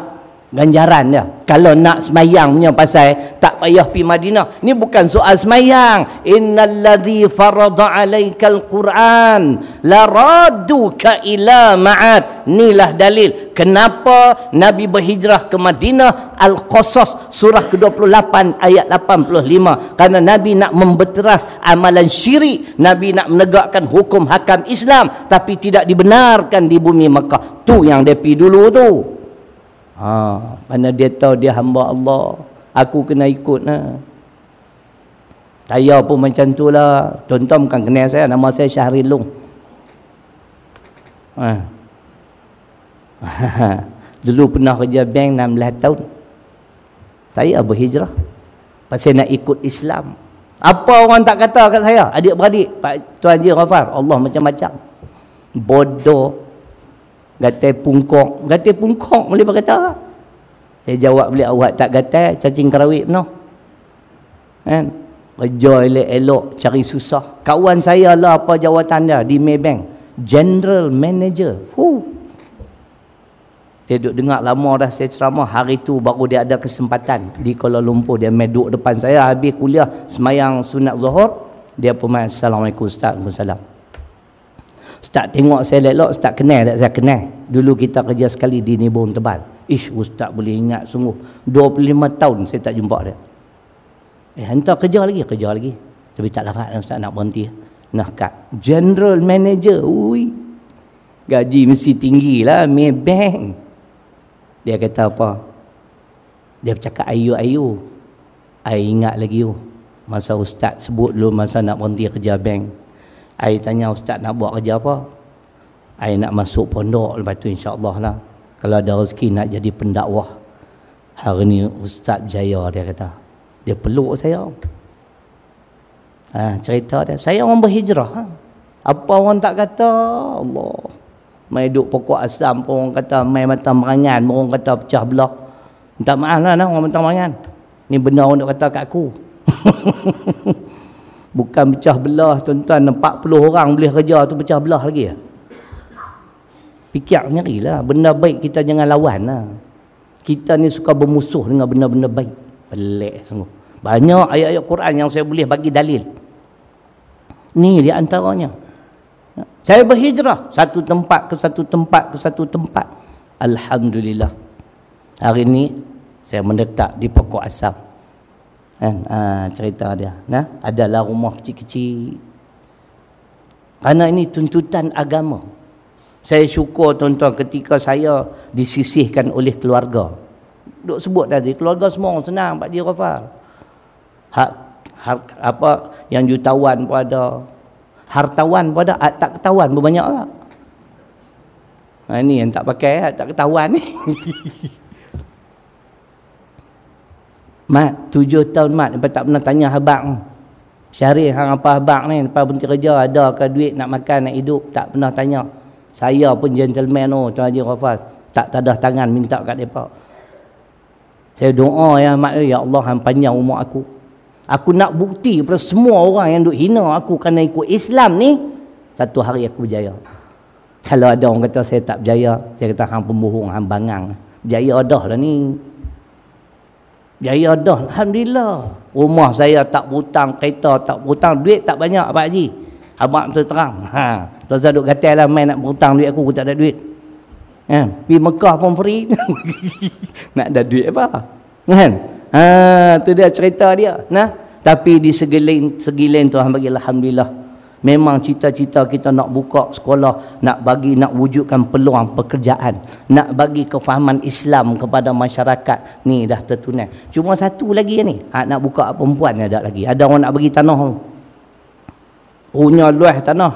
Ganjaran dia. Kalau nak semayang punya pasal, tak payah pergi Madinah. Ni bukan soal semayang. Innalladzi farada alaikal Quran la radduka ila ma'ad. Inilah dalil kenapa Nabi berhijrah ke Madinah. Al-Qasas surah ke-28 ayat 85. Kerana Nabi nak memberteras amalan syirik. Nabi nak menegakkan hukum hakam Islam, tapi tidak dibenarkan di bumi Mekah. Tu yang dia pergi dulu tu. Mana dia tahu dia hamba Allah, aku kena ikut lah. Saya pun macam tu lah. Tuan-tuan bukan kenal saya, nama saya Syahril Long. Dulu pernah kerja bank 16 tahun. Saya berhijrah pasal nak ikut Islam. Apa orang tak kata kat saya? Adik-beradik, Pak Tuan Haji Ghafar, Allah macam-macam. Bodoh, gatai pungkok. Gatai pungkok boleh berkata. Saya jawab balik, awak tak gatai, cacing kerawit penuh. Kan? Kerja elok-elok, cari susah. Kawan saya lah apa jawatan dia di Maybank? General Manager. Dia duduk dengar lama dah saya ceramah. Hari tu baru dia ada kesempatan di Kuala Lumpur. Dia main duduk depan saya, habis kuliah, semayang sunat Zuhur. Dia pun main, Assalamualaikum Ustaz. Waalaikumsalam. Ustaz tengok saya elok, Ustaz kenal tak? Saya kenal. Dulu kita kerja sekali di Nibong Tebal. Ustaz boleh ingat sungguh. 25 tahun saya tak jumpa dia. Hantar kerja lagi. Tapi tak larat Ustaz nak berhenti. Nah kat General Manager. Gaji mesti tinggi lah. Maybank. Dia kata apa? Dia bercakap ayu-ayu. I ingat lagi masa Ustaz sebut dulu masa nak berhenti kerja bank. I tanya Ustaz nak buat kerja apa? I nak masuk pondok, lepas tu insya-Allah lah. Kalau ada rezeki nak jadi pendakwah. Hari ni Ustaz berjaya, dia kata. Dia peluk saya. Cerita dia. Saya orang berhijrah. Apa orang tak kata? Allah. Mai duduk pokok asam pun orang kata mai matang merangan, orang kata pecah belah. Minta maaf lah orang matang merangan. Ni benda orang nak kata kat aku. Bukan pecah belah, tuan-tuan, 40 orang boleh kerja tu pecah belah lagi. Fikir nyari lah. Benda baik kita jangan lawan lah. Kita ni suka bermusuh dengan benda-benda baik. Pelik sungguh. Banyak ayat-ayat Quran yang saya boleh bagi dalil. Ni di antaranya. Saya berhijrah satu tempat ke satu tempat ke satu tempat. Alhamdulillah. Hari ni saya mendekat di pokok asam. Kan? Cerita dia. Adalah rumah kecil-kecil. Kerana ini tuntutan agama. Saya syukur tuan-tuan ketika saya disisihkan oleh keluarga. Duk sebut tadi, keluarga semua orang senang Pak Haji Ghafar. Apa yang jutawan pun ada. Hartawan pun ada, tak ketahuan pun banyak lah. Ini yang tak pakai, tak ketahuan ni. Mat, 7 tahun mat, lepas tak pernah tanya abang. Syarif, hang apa abang ni, lepas berhenti kerja, ada ke duit nak makan, nak hidup, tak pernah tanya. Saya pun gentleman Tuan Haji Ghafar, tak tadah tangan minta kat mereka. Saya doa ya mat, ya Allah hang panjang umur aku. Aku nak bukti kepada semua orang yang duk hina aku kerana ikut Islam ni, satu hari aku berjaya. Kalau ada orang kata saya tak berjaya, saya kata hang pembohong, hang bangang. Berjaya dah lah ni. Berjaya dah, alhamdulillah. Rumah saya tak berhutang, kereta tak berhutang, duit tak banyak Pak Haji. Abang tu terang. Tuan Zah duk gatal lah main nak berhutang duit aku tak ada duit. Pergi Mekah pun free. Nak ada duit apa? Kan? Tu dia cerita dia. Tapi di segi lain Tuhan bagi alhamdulillah. Memang cita-cita kita nak buka sekolah, nak wujudkan peluang pekerjaan, nak bagi kefahaman Islam kepada masyarakat. Ni dah tertunai. Cuma satu lagi ni, nak buka perempuan ada lagi. Ada orang nak bagi tanah. Punya luas tanah.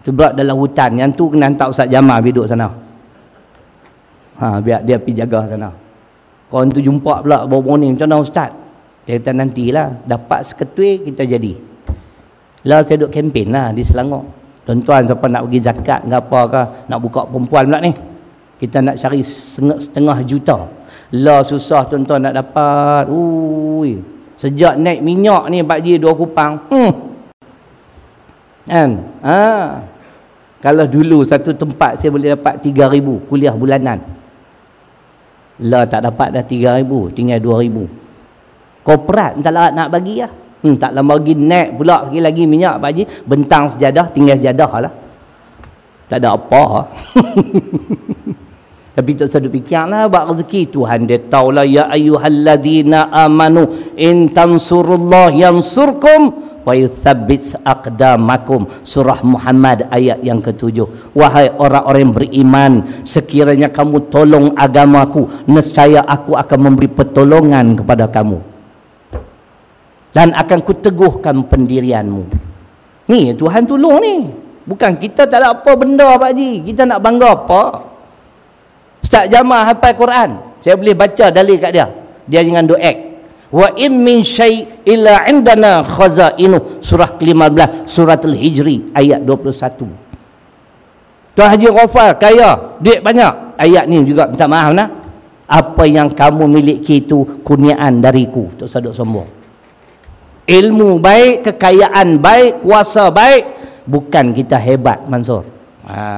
Sebab dalam hutan. Yang tu kena hantar Ustaz Jamal duduk sana. Biar dia pergi jaga sana. Kawan tu jumpa pula bawa ni, macam mana Ustaz? Dia kata nantilah, dapat seketui kita jadi. Lalu saya duduk kempen lah di Selangor. Tuan-tuan siapa nak bagi zakat ke apa ke, nak buka perempuan pula ni. Kita nak cari setengah juta. Lah susah tuan-tuan nak dapat. Ui. Sejak naik minyak ni Pak Ji 2 kupang. Kan? Kalau dulu satu tempat saya boleh dapat 3,000 kuliah bulanan. Lah tak dapat dah 3,000, tinggal 2,000. Korporat tak nak bagi lah. Tak lama lagi naik pula lagi minyak Pak Haji, bentang sejadah, tinggal sejadah lah. Tak ada apa. Tapi tak sedut fikirlah buat rezeki. Tuhan dia taulah, ya ayyuhalladzina amanu in tansurullah yansurkum wa yuthabbit aqdamakum. Surah Muhammad ayat yang ke-7. Wahai orang-orang yang beriman, sekiranya kamu tolong agamaku, nescaya aku akan memberi pertolongan kepada kamu dan akan kuteguhkan pendirianmu. Ni Tuhan tolong ni. Bukan kita tak ada apa benda Pak Haji. Kita nak bangga apa? Ustaz Jamal hafal Quran. Saya boleh baca dalil kat dia. Dia jangan doak. Wa in min syai' illa indana khazainu. Surah ke-15, surah Al-Hijri ayat 21. Tuan Haji Ghaffar kaya, duit banyak. Ayat ni juga minta maaf nah. Apa yang kamu miliki itu kurniaan dariku. Tak saduk sombong. Ilmu baik, kekayaan baik, kuasa baik, bukan kita hebat Mansur.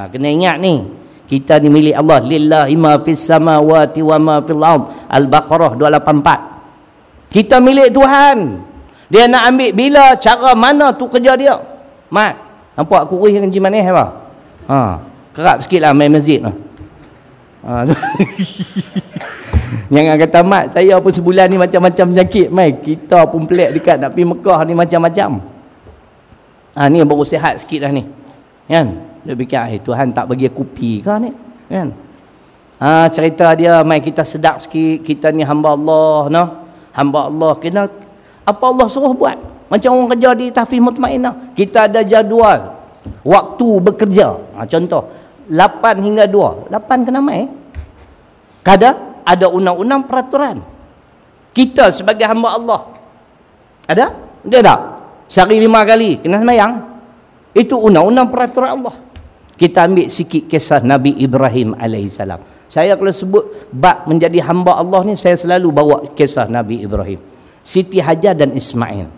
Kena ingat ni, kita ni milik Allah. Lillahi ma fis samawati wa ma fil ard. Al-Baqarah 284. Kita milik Tuhan. Dia nak ambil bila, cara mana tu kerja dia. Mat, nampak aku kuih kencing manis apa? Kerap sikitlah main masjid tu. Jangan kata mat, saya pun sebulan ni macam-macam penyakit. Mai, kita pun pelik dekat nak pergi Mekah ni macam-macam. Ni baru sihat sikit dah ni. Kan? Dia fikir, Tuhan tak bagi kopi ke ni? Kan? Cerita dia, mai kita sedap sikit, kita ni hamba Allah, no? Hamba Allah, kena apa Allah suruh buat. Macam orang kerja di Tahfiz Mutmainah. Kita ada jadual waktu bekerja. Contoh, 8 hingga 2. 8 kena mai. Ada undang-undang peraturan. Kita sebagai hamba Allah ada? Dia tak? Sehari 5 kali kena sembahyang. Itu undang-undang peraturan Allah. Kita ambil sikit kisah Nabi Ibrahim alaihissalam. Saya kalau sebut bab menjadi hamba Allah ni, saya selalu bawa kisah Nabi Ibrahim, Siti Hajar dan Ismail.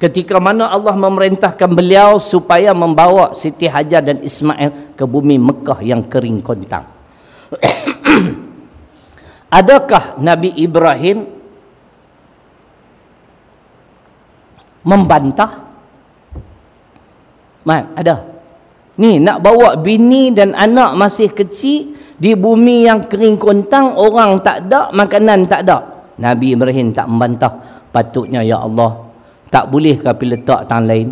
Ketika mana Allah memerintahkan beliau supaya membawa Siti Hajar dan Ismail ke bumi Mekah yang kering kontang. Adakah Nabi Ibrahim membantah? Ada. Ni nak bawa bini dan anak masih kecil di bumi yang kering kontang, orang tak ada, makanan tak ada. Nabi Ibrahim tak membantah. Patutnya ya Allah, tak boleh ke pergi letak tangan lain?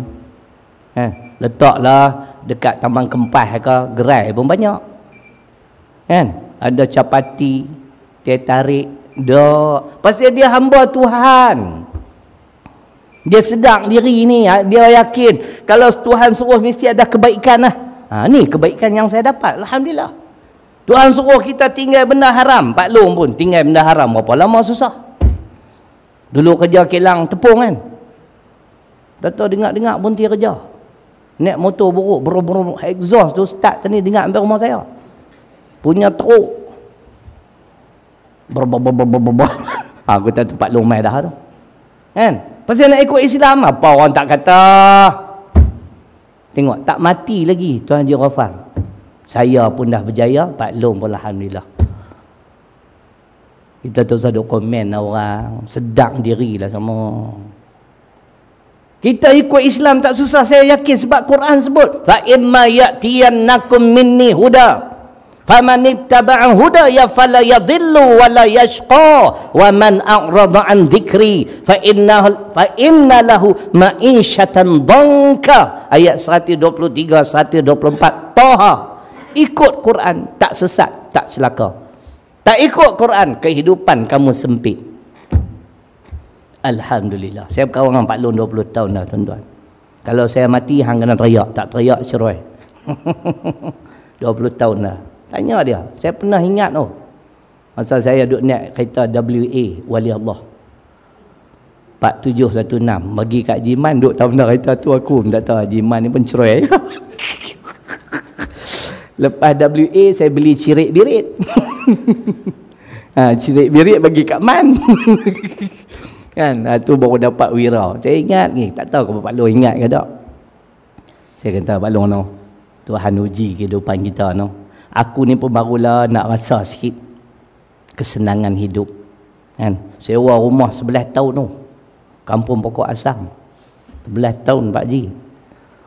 Letaklah dekat Taman Kempas ke, gerai pun banyak. Kan? Ada capati, dia tarik, dak. Pasal dia hamba Tuhan. Dia sedang diri ni, dia yakin kalau Tuhan suruh mesti ada kebaikan lah. Ni kebaikan yang saya dapat, alhamdulillah. Tuhan suruh kita tinggal benda haram, Pak Long pun tinggal benda haram berapa lama susah. Dulu kerja kilang tepung kan. Dato' dengar-dengar pun dia kerja. Naik motor buruk, berubah exhaust tu start tadi dengar sampai rumah saya. Punya teruk. Aku tak tempat lumai dah tu. Kan? Pasal nak ikut Islam, apa orang tak kata. Tengok, tak mati lagi Tuan Haji Ghaffar. Saya pun dah berjaya, Pak Long pun alhamdulillah. Kita tak usah duk komen orang, sedang dirilah sama. Kita ikut Islam tak susah, saya yakin, sebab Quran sebut, fa imma ya'tiyannakum minni huda faman ittaba'a huda ya fala yadhillu wa la yashqa wa man a'rada an dhikri fa inna lahu ma'isyatan dhanka. Ayat 123 124 Taha. Ikut Quran tak sesat, tak celaka. Tak ikut Quran, kehidupan kamu sempit. Alhamdulillah. Saya berkawan dengan Pak Long 20 tahun dah tuan-tuan. Kalau saya mati, hang kena teriak. Tak teriak cerai. 20 tahun dah. Tanya dia. Saya pernah ingat masa saya duduk naik kereta WA, Wali Allah. 4716 bagi kat Jiman. Duk tahu benda kereta tu aku tak tahu. Jiman ni pencerai. Lepas WA saya beli cirit birit. Cirit birit bagi kat Man. Kan, tu baru dapat wira. Saya ingat ni, tak tahu kalau Pak Long ingat ke tak. Saya kata Pak Long no, Tuhan uji kehidupan kita no. Aku ni pun barulah nak rasa sikit kesenangan hidup. Kan, sewa rumah 11 tahun tu. Kampung Pokok Asam. 11 tahun Pak Ji.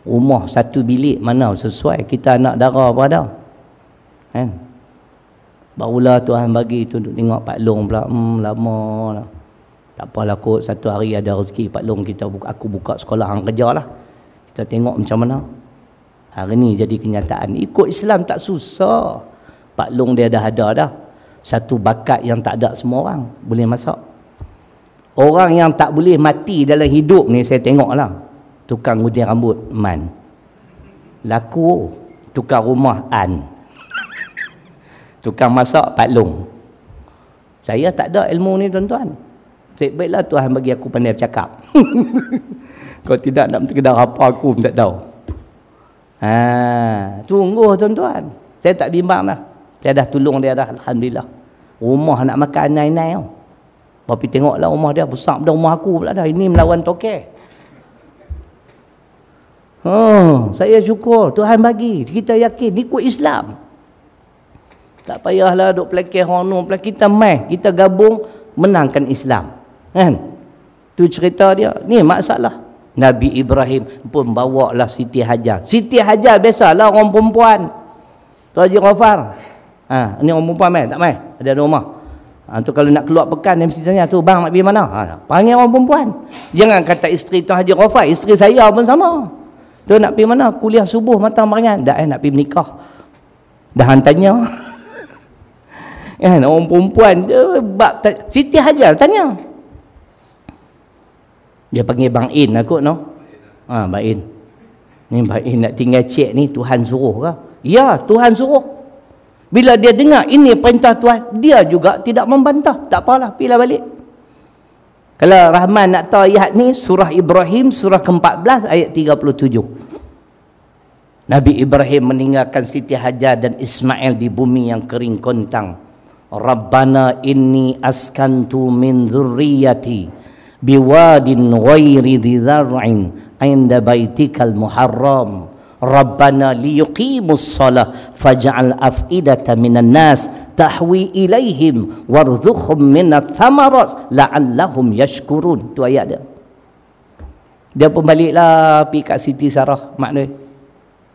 Rumah satu bilik mana sesuai, kita anak dara apa ada. Kan? Barulah Tuhan bagi tu untuk tengok Pak Long pula. Lama lah. Tak apalah kot, satu hari ada rezeki Pak Long aku buka sekolah hang kerja lah. Kita tengok macam mana. Hari ni jadi kenyataan. Ikut Islam tak susah. Pak Long dia dah ada dah. Satu bakat yang tak ada semua orang. Boleh masak. Orang yang tak boleh mati dalam hidup ni saya tengok lah. Tukang gunting rambut, Man. Laku, tukang rumah, An. Tukang masak, Pak Long. Saya tak ada ilmu ni tuan-tuan. Baiklah Tuhan bagi aku pandai bercakap. Kalau tidak nak sekedar apa aku pun tak tahu. Tunggu tuan-tuan. Saya tak bimbang dah. Saya dah tolong dia dah, alhamdulillah. Rumah nak makan naik-naik tau. Tapi tengoklah rumah dia besar pada rumah aku pula dah. Ini melawan tokek. Saya syukur Tuhan bagi. Kita yakin ikut Islam. Tak payahlah duk pelakir hono, kita mai, kita gabung menangkan Islam. Kan? Tu cerita dia. Ni masalah. Nabi Ibrahim pun bawa lah Siti Hajar. Siti Hajar biasalah orang perempuan. Tu Haji Ghafar. Ni orang perempuan mai, tak mai? Ada rumah. Tu kalau nak keluar pekan dia mesti tanya tu, bang nak pergi mana? Panggil orang perempuan. Jangan kata isteri tu Haji Ghafar, isteri saya pun sama. Tu nak pergi mana? Kuliah subuh matang barangan. Dah nak pergi menikah. Dah tanya. Kan orang perempuan tu Siti Hajar tanya. Dia panggil Bang In aku no. Bang In. Ni Bang In nak tinggal cek ni Tuhan suruh ke? Ya, Tuhan suruh. Bila dia dengar ini perintah Tuhan, dia juga tidak membantah. Tak apalah, pilih balik. Kalau Rahman nak tahu ayat ni, surah Ibrahim, surah ke-14, ayat 37. Nabi Ibrahim meninggalkan Siti Hajar dan Ismail di bumi yang kering kontang. Rabbana inni askantu min dhurriyyati biwadin ghairi dhi zar'in 'inda baitikal muharram. Rabbana liyuqimus shalah faj'al af'idatan minan nas tahwi ilaihim warzuqhum minat thamarat la'allahum yashkurun. Tu ayat dia. Dia pun baliklah pergi kat Siti Sarah, maknanya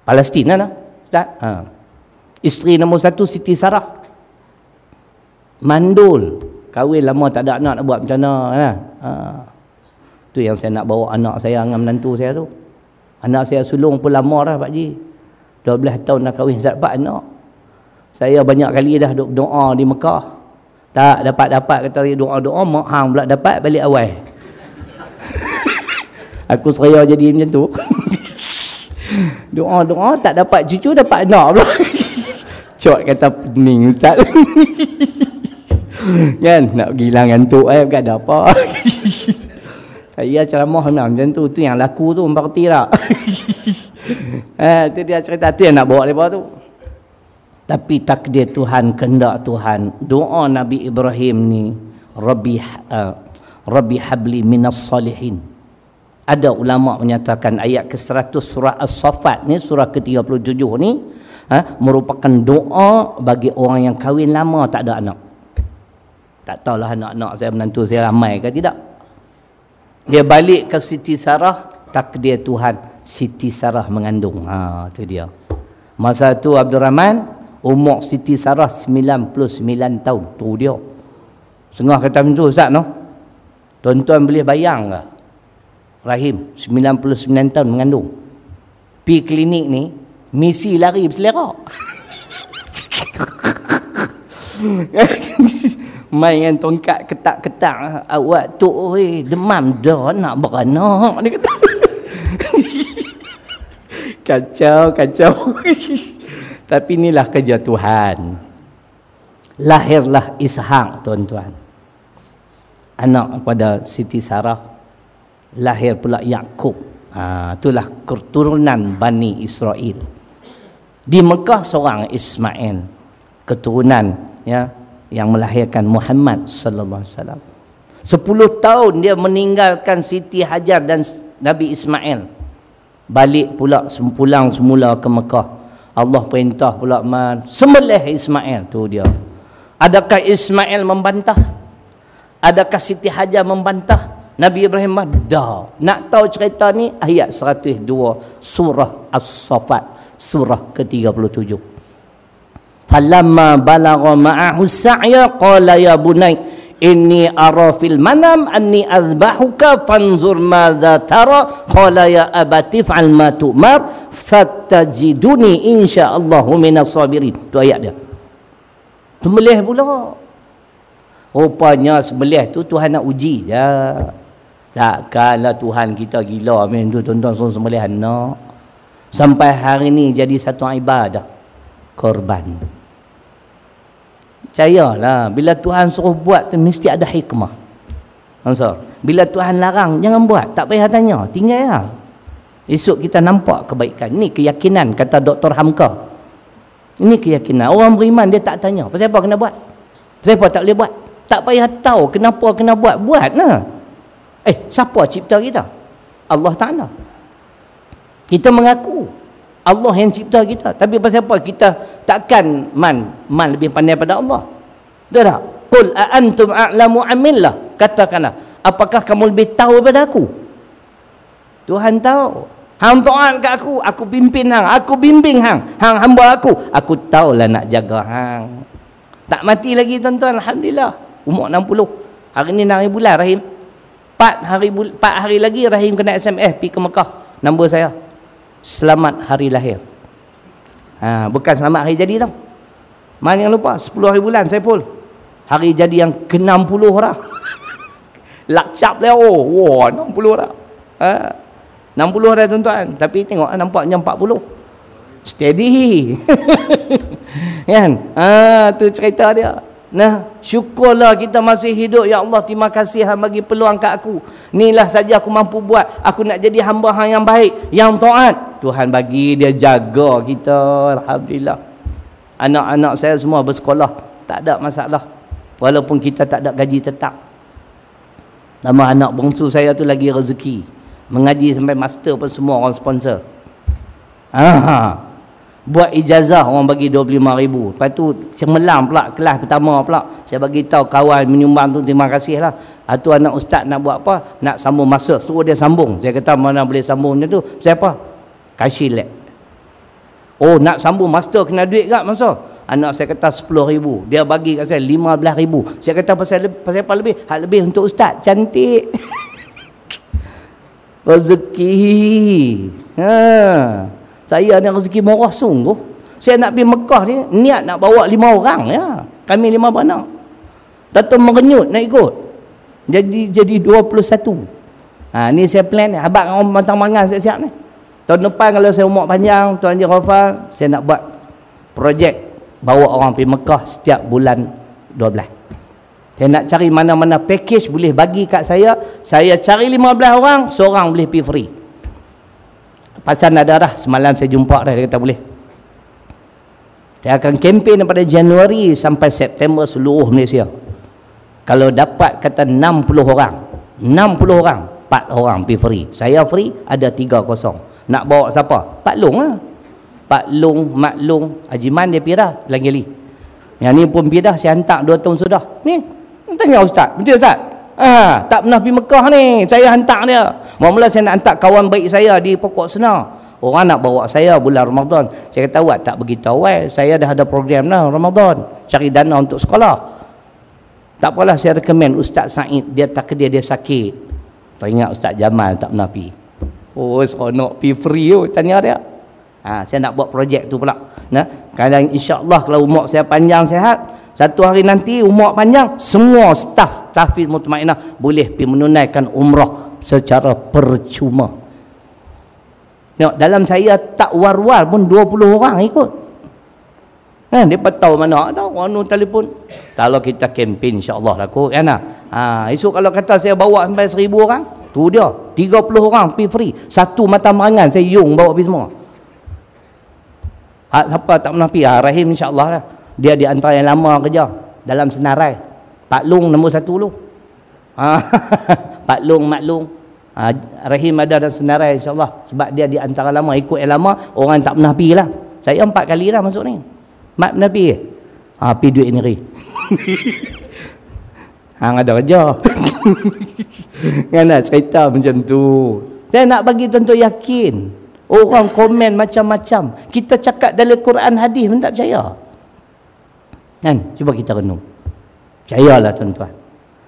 Palestin lah Ustaz. Isteri nombor 1 Siti Sarah. Mandul, kahwin lama tak ada anak, nak buat macam mana. Tu yang saya nak bawa anak saya dengan menantu saya tu. Anak saya sulung pun lama dah Pak Ji. 12 tahun dah kahwin tak dapat anak. Saya banyak kali dah duk doa di Mekah. Tak dapat kata doa-doa, mak hang pula dapat balik awal. Aku seraya jadi macam tu. Doa-doa tak dapat cucu, dapat anak pula. Cok kata pening Ustaz. Kan nak gilang ngantuk bukan ada apa. Saya ceramah macam tu, tu yang laku tu berarti tak. Tu dia cerita tu yang nak bawa depa tu. Tapi takdir Tuhan, kehendak Tuhan. Doa Nabi Ibrahim ni, Rabbi habli minas salihin. Ada ulama menyatakan ayat ke-100 surah As-Saffat ni, surah ke-37 ni, merupakan doa bagi orang yang kahwin lama tak ada anak. Tak tahulah anak-anak saya, menantu saya ramai ke tidak. Dia balik ke Siti Sarah, takdir Tuhan, Siti Sarah mengandung. Tu dia. Masa tu Abdul Rahman, umur Siti Sarah 99 tahun. Tu dia. Setengah kata macam tu Ustaz no. Tuan-tuan boleh bayang ke? Rahim 99 tahun mengandung. Pi klinik ni, misi lari berselera. Main dengan tongkat ketak-ketak, awak tu demam dah nak beranak, dia kata. Kacau. Tapi inilah kerja Tuhan. Lahirlah Ishak tuan-tuan, anak kepada Siti Sarah. lahir pula Yakub. Itulah keturunan Bani Israel. Di Mekah seorang Ismail, keturunan ya yang melahirkan Muhammad sallallahu alaihi wasallam. 10 tahun dia meninggalkan Siti Hajar dan Nabi Ismail. Balik pula pulang semula ke Mekah. Allah perintah pula sembelih Ismail. Tu dia. Adakah Ismail membantah? Adakah Siti Hajar membantah? Nabi Ibrahim dah. Nak tahu cerita ni ayat 102 surah As-Saffat, surah ke-37. Falamma balagha ma'ahu sa'ya qala ya bunay inni ara fil manam anni azbahuka fanzur madza tara qala ya abati fa'al ma tu'mar satajiduni insyaallahu minas sabirin. Tu ayat dia. Sembelih pula. Rupanya sembelih tu Tuhan nak uji je. Takkanlah Tuhan kita gila main tu tuan-tuan suruh sembelih anak. Sampai hari ni jadi satu ibadah korban. Percayalah, bila Tuhan suruh buat tu mesti ada hikmah. Ansar. Bila Tuhan larang jangan buat, tak payah tanya, tinggal ya. Esok kita nampak kebaikan. Ini keyakinan kata Dr. Hamka. Ini keyakinan. Orang beriman dia tak tanya, pasal apa kena buat? Pasal apa tak boleh buat? Tak payah tahu kenapa kena buat, buatlah. Siapa cipta kita? Allah Ta'ala. Kita mengaku Allah yang cipta kita, tapi pasal apa kita takkan man lebih pandai pada Allah? Betul tak? Qul a antum a'lamu amillah. Katakanlah, apakah kamu lebih tahu daripada aku? Tuhan tahu. Hang taat kat aku pimpin hang, aku bimbing hang hamba aku tahulah nak jaga hang. Tak mati lagi tuan-tuan, alhamdulillah. Umur 60. Hari ni hari bulan Rahim. 4 hari lagi Rahim kena SMS pergi ke Mekah. Nombor saya. Selamat hari lahir. Bukan selamat hari jadi tau. Mana jangan lupa 10 hari bulan saya pun. Hari jadi yang ke-60 dah. Lakcap dah. 60 dah. 60 dah tuan-tuan. Tapi tengok nampaknya 40. Steady. Kan? Tu cerita dia. Nah, syukurlah kita masih hidup. Ya Allah, terima kasih hang bagi peluang kat aku. Inilah saja aku mampu buat. Aku nak jadi hamba hang yang baik, yang taat. Tuhan bagi, dia jaga kita. Alhamdulillah. Anak-anak saya semua bersekolah, tak ada masalah. Walaupun kita tak ada gaji tetap. Nama anak bongsu saya tu lagi rezeki. Mengaji sampai master pun semua orang sponsor. Buat ijazah orang bagi 25,000. Lepas tu cemerlang pula kelas pertama pula. Saya bagi tahu kawan menyumbang tu terima kasih lah. Tu anak ustaz nak buat apa? Nak sambung masa. Suruh dia sambung. Saya kata mana boleh sambung macam tu. Siapa? Kasih lek. Nak sambung master kena duit tak masa? Anak saya kata 10,000. Dia bagi kat saya 15,000. Saya kata pasal apa lebih? Hak lebih untuk ustaz. Cantik. Rezeki. Saya ni rezeki murah sungguh. Saya nak pergi Mekah ni, niat nak bawa 5 orang ya. Kami 5 beranak. Datuk merenyut nak ikut. Jadi 21. Ni saya plan ni. Abang orang Bantang Mangan siap-siap ni. Tahun depan kalau saya umur panjang, Tuan Haji Rafal, saya nak buat projek bawa orang pergi Mekah setiap bulan 12. Saya nak cari mana-mana package boleh bagi kat saya. Saya cari 15 orang, seorang boleh pergi free. Pasal ada dah, semalam saya jumpa dah, dia kata boleh. Saya akan kempen daripada Januari sampai September seluruh Malaysia. Kalau dapat kata 60 orang, 4 orang pergi free. Saya free, ada 3 kosong. Nak bawa siapa? Pak Long lah. Pak Long, Mak Long, Haji Man dia pergi dah, lagi. Yang ni pun pergi dah, saya hantar 2 tahun sudah. Ni, tanya Ustaz, betul Ustaz? Tak pernah pergi Mekah ni, saya hantar dia. Mula-mula saya nak hantar kawan baik saya di Pokok Senar. Orang nak bawa saya bulan Ramadan. Saya kata awak tak beritahu saya dah ada program dah Ramadan, cari dana untuk sekolah. Tak apalah, saya rekomen Ustaz Said, dia takdir dia sakit. Teringat Ustaz Jamal tak pernah pergi. Seronok pergi free tanya dia. Saya nak buat projek tu pula. Kadang insya-Allah kalau umur saya panjang sihat, satu hari nanti umur panjang, semua staf Tahfiz Mutmainah boleh pergi menunaikan umrah secara percuma. Tengok, dalam saya tak war-war pun 20 orang ikut. Dia tahu mana ada orang nu telefon. Kalau kita kempen insya-Allah lah kot kan. Esok kalau kata saya bawa sampai 1,000 orang, tu dia 30 orang pergi free. Satu mata merangan saya Yung bawa pergi semua. Siapa tak pernah pergi? Rahim insya-Allah lah. Dia di antara yang lama kerja dalam senarai. Pak Long nombor 1 dulu. Pak Long, Mak Long. Rahim ada dalam senarai insya-Allah sebab dia di antara lama, ikut yang lama, orang tak pernah pergi lah. Saya 4 kali lah masuk ni. Mak pernah pergi. Pergi duit negeri. Hang ada kerja. Kan nak cerita macam tu. Saya nak bagi tuan-tuan yakin. Orang komen macam-macam. Kita cakap dalam Quran hadis pun tak percaya. Kan? Cuba kita renung. Percayalah tuan-tuan.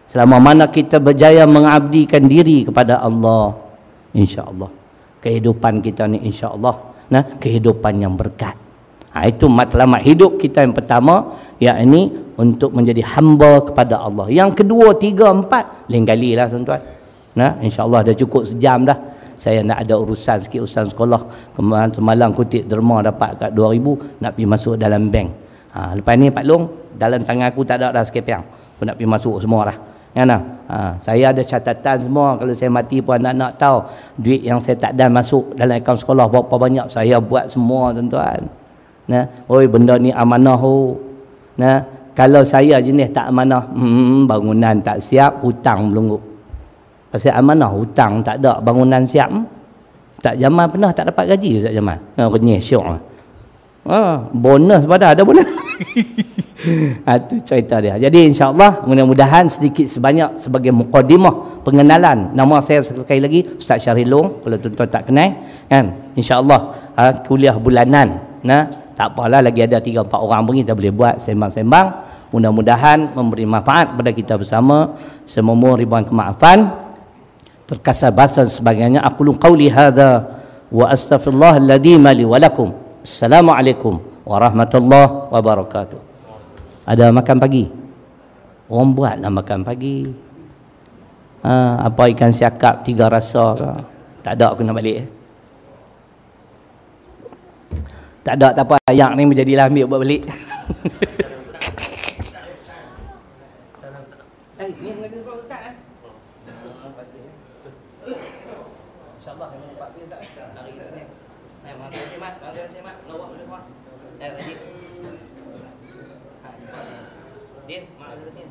Selama mana kita berjaya mengabdikan diri kepada Allah, insya-Allah kehidupan kita ni insya-Allah kehidupan yang berkat. Itu matlamat hidup kita yang pertama, yakni untuk menjadi hamba kepada Allah. Yang kedua, 3, 4 lain kali lah tuan-tuan. InsyaAllah dah cukup sejam dah. Saya nak ada urusan sikit, urusan sekolah. Kemarin semalam kutip derma dapat kat 2,000, nak pergi masuk dalam bank. Lepas ni Pak Long, dalam tangan aku tak ada dah sekepiang. Aku nak pergi masuk semua dah. Saya ada catatan semua. Kalau saya mati pun anak-anak tahu duit yang saya tak ada masuk dalam akaun sekolah berapa banyak saya buat semua tuan-tuan. Oi, benda ni amanah. Kalau saya jenis tak amanah, bangunan tak siap, hutang melungguk. Pasal amanah, hutang tak ada, bangunan siap. Tak Jamal pernah tak dapat gaji Ustaz Jamal. Renyeh syok. Bonus pada ada bonus. Itu cerita dia. Jadi insya-Allah mudah-mudahan sedikit sebanyak sebagai mukadimah pengenalan. Nama saya sekali lagi Ustaz Syahril Long, kalau tuan-tuan tak kenal kan. Insya-Allah kuliah bulanan. Tak apalah, lagi ada 3-4 orang pun kita boleh buat sembang-sembang. Mudah-mudahan memberi manfaat kepada kita bersama. Semoga ribuan kemaafan, terkasar bahasa dan sebagainya. Aqulu qawli hadza wa astaghfirullah alladzi li wa lakum. Assalamualaikum warahmatullahi wabarakatuh. Ada makan pagi? Orang buatlah makan pagi. Apa ikan siakap 3 rasa ke? Tak ada, aku nak balik. Tak ada, tak apa. Ayak ni menjadilah ambil buat balik. Ni mengaji sekolah Ustaz kan? InsyaAllah yang dapat pergi Ustaz hari Isnin. Mari semat, mari semat. Lawak boleh buat. Rajin. Din, mak ada Din.